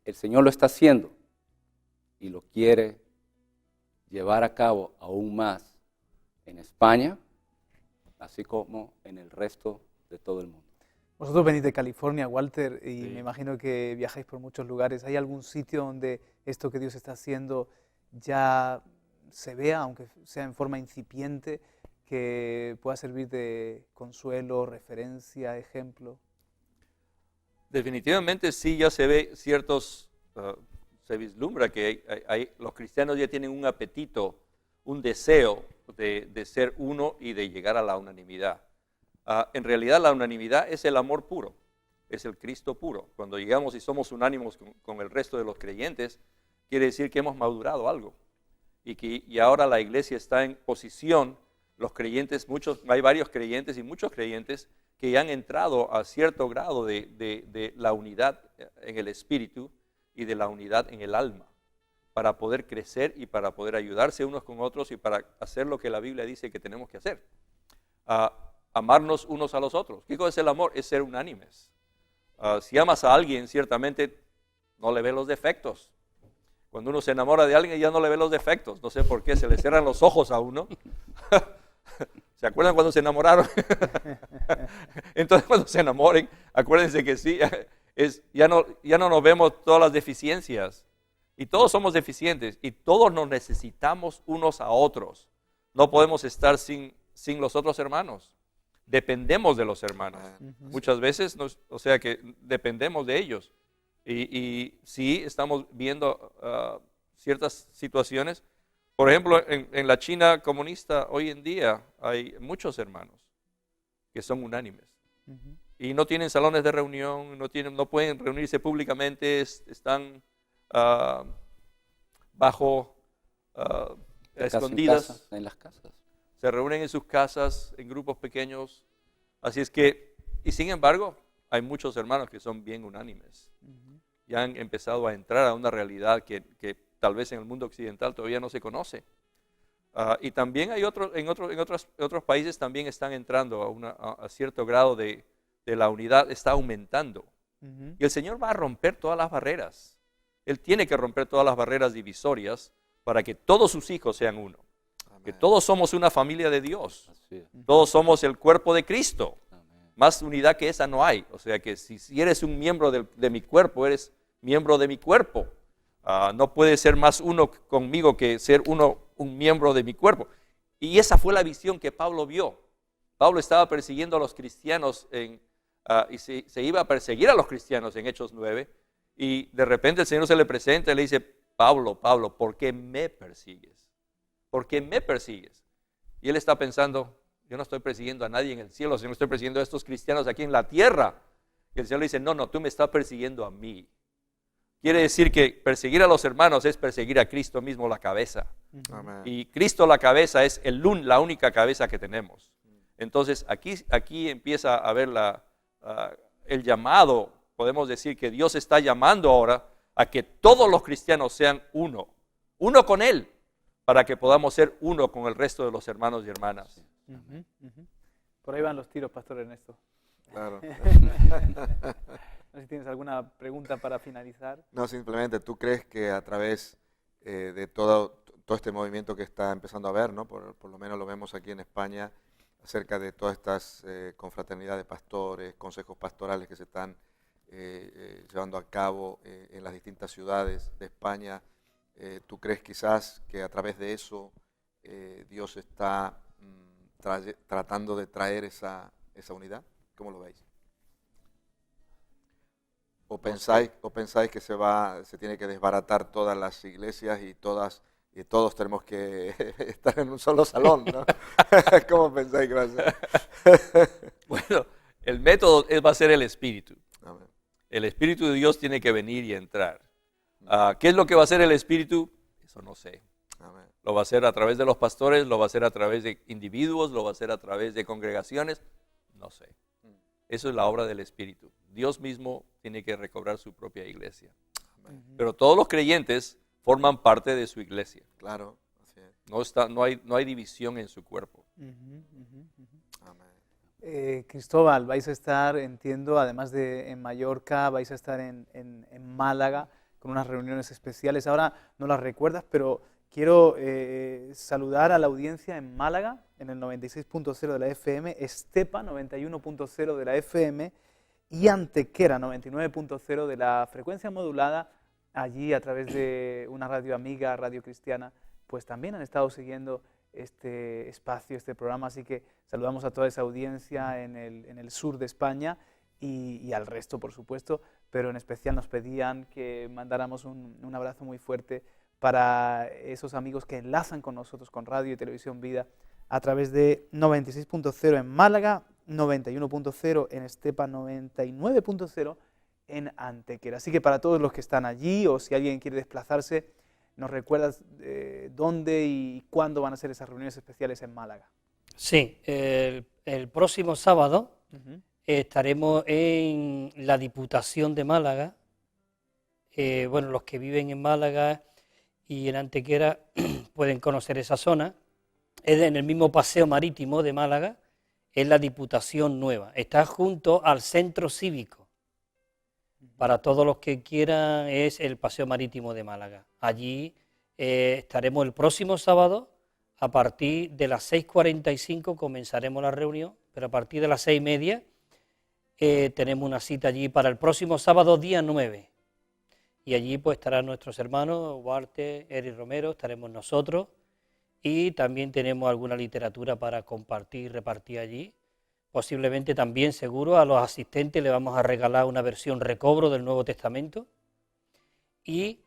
El Señor lo está haciendo y lo quiere llevar a cabo aún más en España, así como en el resto de todo el mundo. Vosotros venís de California, Walter, y Sí. me imagino que viajáis por muchos lugares. ¿Hay algún sitio donde esto que Dios está haciendo ya se vea, aunque sea en forma incipiente, que pueda servir de consuelo, referencia, ejemplo? Definitivamente sí, ya se ve se vislumbra que los cristianos ya tienen un apetito, un deseo de ser uno y de llegar a la unanimidad. En realidad la unanimidad es el amor puro, es el Cristo puro. Cuando llegamos y somos unánimos con el resto de los creyentes, quiere decir que hemos madurado algo y ahora la iglesia está en posición, los creyentes, hay varios creyentes y muchos creyentes que ya han entrado a cierto grado de la unidad en el espíritu y de la unidad en el alma, para poder crecer y para poder ayudarse unos con otros y para hacer lo que la Biblia dice que tenemos que hacer. Amarnos unos a los otros. ¿Qué cosa es el amor? Es ser unánimes. Si amas a alguien, ciertamente no le ves los defectos. Cuando uno se enamora de alguien ya no le ve los defectos. No sé por qué, se le cierran los ojos a uno. ¿Se acuerdan cuando se enamoraron? Entonces cuando se enamoren, acuérdense que sí, ya no nos vemos todas las deficiencias. Y todos somos deficientes y todos nos necesitamos unos a otros. No podemos estar sin los otros hermanos. Dependemos de los hermanos. Muchas veces, que dependemos de ellos. Y sí, estamos viendo ciertas situaciones. Por ejemplo, en la China comunista hoy en día hay muchos hermanos que son unánimes. Y no tienen salones de reunión, no pueden reunirse públicamente, están bajo escondidas. En las casas. Se reúnen en sus casas, en grupos pequeños. Así es que, y sin embargo, hay muchos hermanos que son bien unánimes. Ya han empezado a entrar a una realidad que tal vez en el mundo occidental todavía no se conoce. Y también hay en otros países también están entrando a cierto grado de la unidad, está aumentando. Y el Señor va a romper todas las barreras. Él tiene que romper todas las barreras divisorias para que todos sus hijos sean uno. Que todos somos una familia de Dios. Todos somos el cuerpo de Cristo. Más unidad que esa no hay. O sea que si eres un miembro de mi cuerpo, eres miembro de mi cuerpo. No puede ser más uno conmigo que ser un miembro de mi cuerpo. Y esa fue la visión que Pablo vio Pablo estaba persiguiendo a los cristianos y se iba a perseguir a los cristianos en Hechos 9, y de repente el Señor se le presenta y le dice, Pablo, Pablo, ¿por qué me persigues? ¿Por qué me persigues? Y él está pensando, yo no estoy persiguiendo a nadie en el cielo, sino estoy persiguiendo a estos cristianos aquí en la tierra. Y el Señor le dice, no, tú me estás persiguiendo a mí. Quiere decir que perseguir a los hermanos es perseguir a Cristo mismo, la cabeza. Amén. Y Cristo, la cabeza, es la única cabeza que tenemos. Entonces aquí empieza a ver el llamado. Podemos decir que Dios está llamando ahora a que todos los cristianos sean uno con Él, para que podamos ser uno con el resto de los hermanos y hermanas. Por ahí van los tiros, Pastor Ernesto. Claro. No sé si tienes alguna pregunta para finalizar. No, simplemente, ¿tú crees que a través de todo este movimiento que está empezando a haber, ¿no? Por lo menos lo vemos aquí en España, acerca de todas estas confraternidades de pastores, consejos pastorales que se están llevando a cabo en las distintas ciudades de España, ¿tú crees quizás que a través de eso Dios está tratando de traer esa unidad? ¿Cómo lo veis? ¿O pensáis que se tiene que desbaratar todas las iglesias y todos tenemos que estar en un solo salón, ¿no? ¿Cómo pensáis que va a ser? Bueno, el método va a ser el Espíritu. Amén. El Espíritu de Dios tiene que venir y entrar. ¿Qué es lo que va a hacer el Espíritu? Eso no sé. Amén. Lo va a hacer a través de los pastores, lo va a hacer a través de individuos, lo va a hacer a través de congregaciones, no sé. Eso es la obra del Espíritu. Dios mismo tiene que recobrar su propia iglesia. Amén. Pero todos los creyentes forman parte de su iglesia. Claro, así es. No hay división en su cuerpo. Amén. Cristóbal, vais a estar, entiendo, además de en Mallorca, vais a estar en Málaga con unas reuniones especiales. Ahora no las recuerdas, pero quiero saludar a la audiencia en Málaga, en el 96.0 de la FM, Estepa 91.0 de la FM y Antequera 99.0 de la frecuencia modulada. Allí, a través de una radio amiga, Radio Cristiana, pues también han estado siguiendo este espacio, este programa. Así que saludamos a toda esa audiencia en el sur de España y al resto, por supuesto, pero en especial nos pedían que mandáramos un abrazo muy fuerte para esos amigos que enlazan con nosotros, con Radio y Televisión Vida, a través de 96.0 en Málaga, 91.0 en Estepa, 99.0 en Antequera. Así que para todos los que están allí, o si alguien quiere desplazarse, ¿nos recuerdas dónde y cuándo van a ser esas reuniones especiales en Málaga? Sí, el próximo sábado estaremos en la Diputación de Málaga. Bueno, los que viven en Málaga y en Antequera pueden conocer esa zona. Es en el mismo paseo marítimo de Málaga, es la Diputación Nueva. Está junto al Centro Cívico. Para todos los que quieran es el paseo marítimo de Málaga. Allí estaremos el próximo sábado, a partir de las 6:45 comenzaremos la reunión, pero a partir de las 6:30 tenemos una cita allí para el próximo sábado, día 9. Y allí pues estarán nuestros hermanos, Walter, Eric Romero, estaremos nosotros y también tenemos alguna literatura para compartir y repartir allí. Posiblemente también, seguro, a los asistentes le vamos a regalar una versión recobro del Nuevo Testamento. Y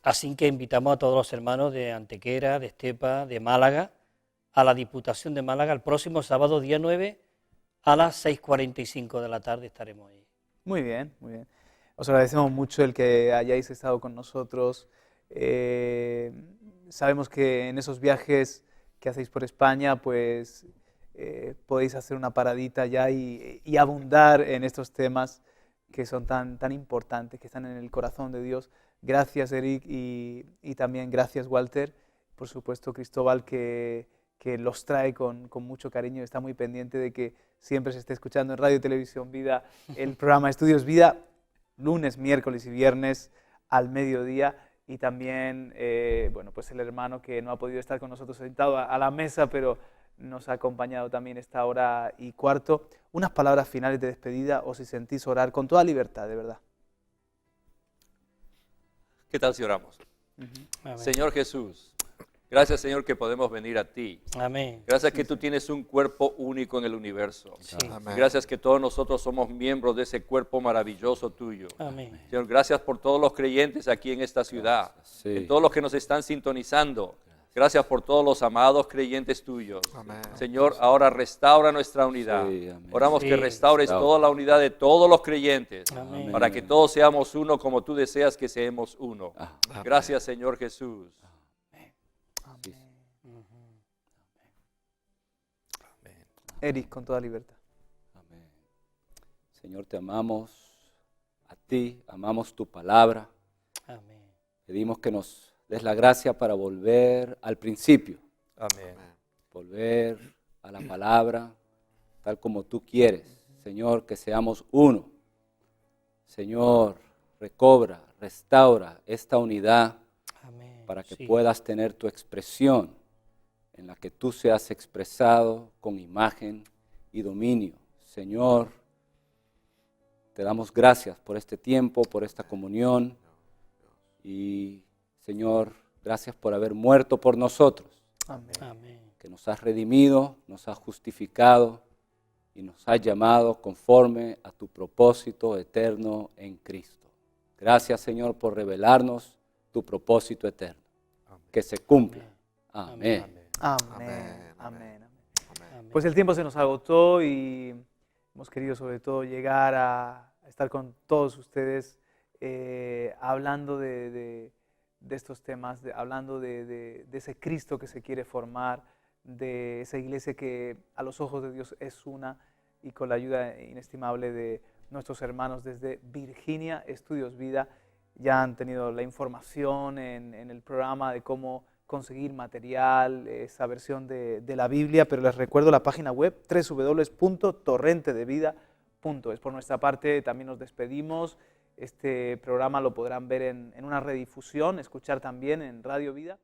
así que invitamos a todos los hermanos de Antequera, de Estepa, de Málaga, a la Diputación de Málaga el próximo sábado, día 9, a las 6:45 de la tarde estaremos ahí. Muy bien, muy bien. Os agradecemos mucho el que hayáis estado con nosotros. Sabemos que en esos viajes que hacéis por España, pues podéis hacer una paradita ya y abundar en estos temas que son tan importantes, que están en el corazón de Dios. Gracias, Eric, y también gracias, Walter. Por supuesto, Cristóbal, que los trae con mucho cariño y está muy pendiente de que siempre se esté escuchando en Radio y Televisión Vida el programa Estudios Vida, lunes, miércoles y viernes al mediodía. Y también, bueno, pues el hermano que no ha podido estar con nosotros sentado a la mesa, pero nos ha acompañado también esta hora y cuarto. Unas palabras finales de despedida, o si sentís orar con toda libertad, de verdad. ¿Qué tal si oramos? Amén. Señor Jesús, Gracias, Señor, que podemos venir a ti. Amén. Gracias que tú tienes un cuerpo único en el universo. Sí. Amén. Gracias que todos nosotros somos miembros de ese cuerpo maravilloso tuyo. Amén. Señor, gracias por todos los creyentes aquí en esta ciudad, Sí. de todos los que nos están sintonizando. Gracias por todos los amados creyentes tuyos. Amén. Señor, ahora restaura nuestra unidad. Sí, amén. Oramos Sí. que restaures toda la unidad de todos los creyentes, Amén. para que todos seamos uno como tú deseas que seamos uno. Ah, Gracias, Señor Jesús. sí. Eric, con toda libertad. Amén. Señor, te amamos a ti, amamos tu palabra. Amén. Pedimos que nos des la gracia para volver al principio, Amén. volver a la palabra tal como tú quieres. Señor, que seamos uno. Señor, recobra, restaura esta unidad Amén. para que Sí. puedas tener tu expresión en la que tú seas expresado con imagen y dominio. Señor, te damos gracias por este tiempo, por esta comunión y, Señor, gracias por haber muerto por nosotros, Amén. Amén. que nos has redimido, nos has justificado y nos has llamado conforme a tu propósito eterno en Cristo. Gracias, Señor, por revelarnos tu propósito eterno. Que se cumpla. Amén. Amén. Amén. Amén. Amén. Pues el tiempo se nos agotó y hemos querido sobre todo llegar a estar con todos ustedes hablando de estos temas, hablando de ese Cristo que se quiere formar, de esa iglesia que a los ojos de Dios es una, y con la ayuda inestimable de nuestros hermanos desde Virginia Estudios Vida ya han tenido la información en el programa de cómo conseguir material, esa versión de la Biblia, pero les recuerdo la página web www.torrentedevida.es. Por nuestra parte también nos despedimos. Este programa lo podrán ver en una redifusión, escuchar también en Radio Vida.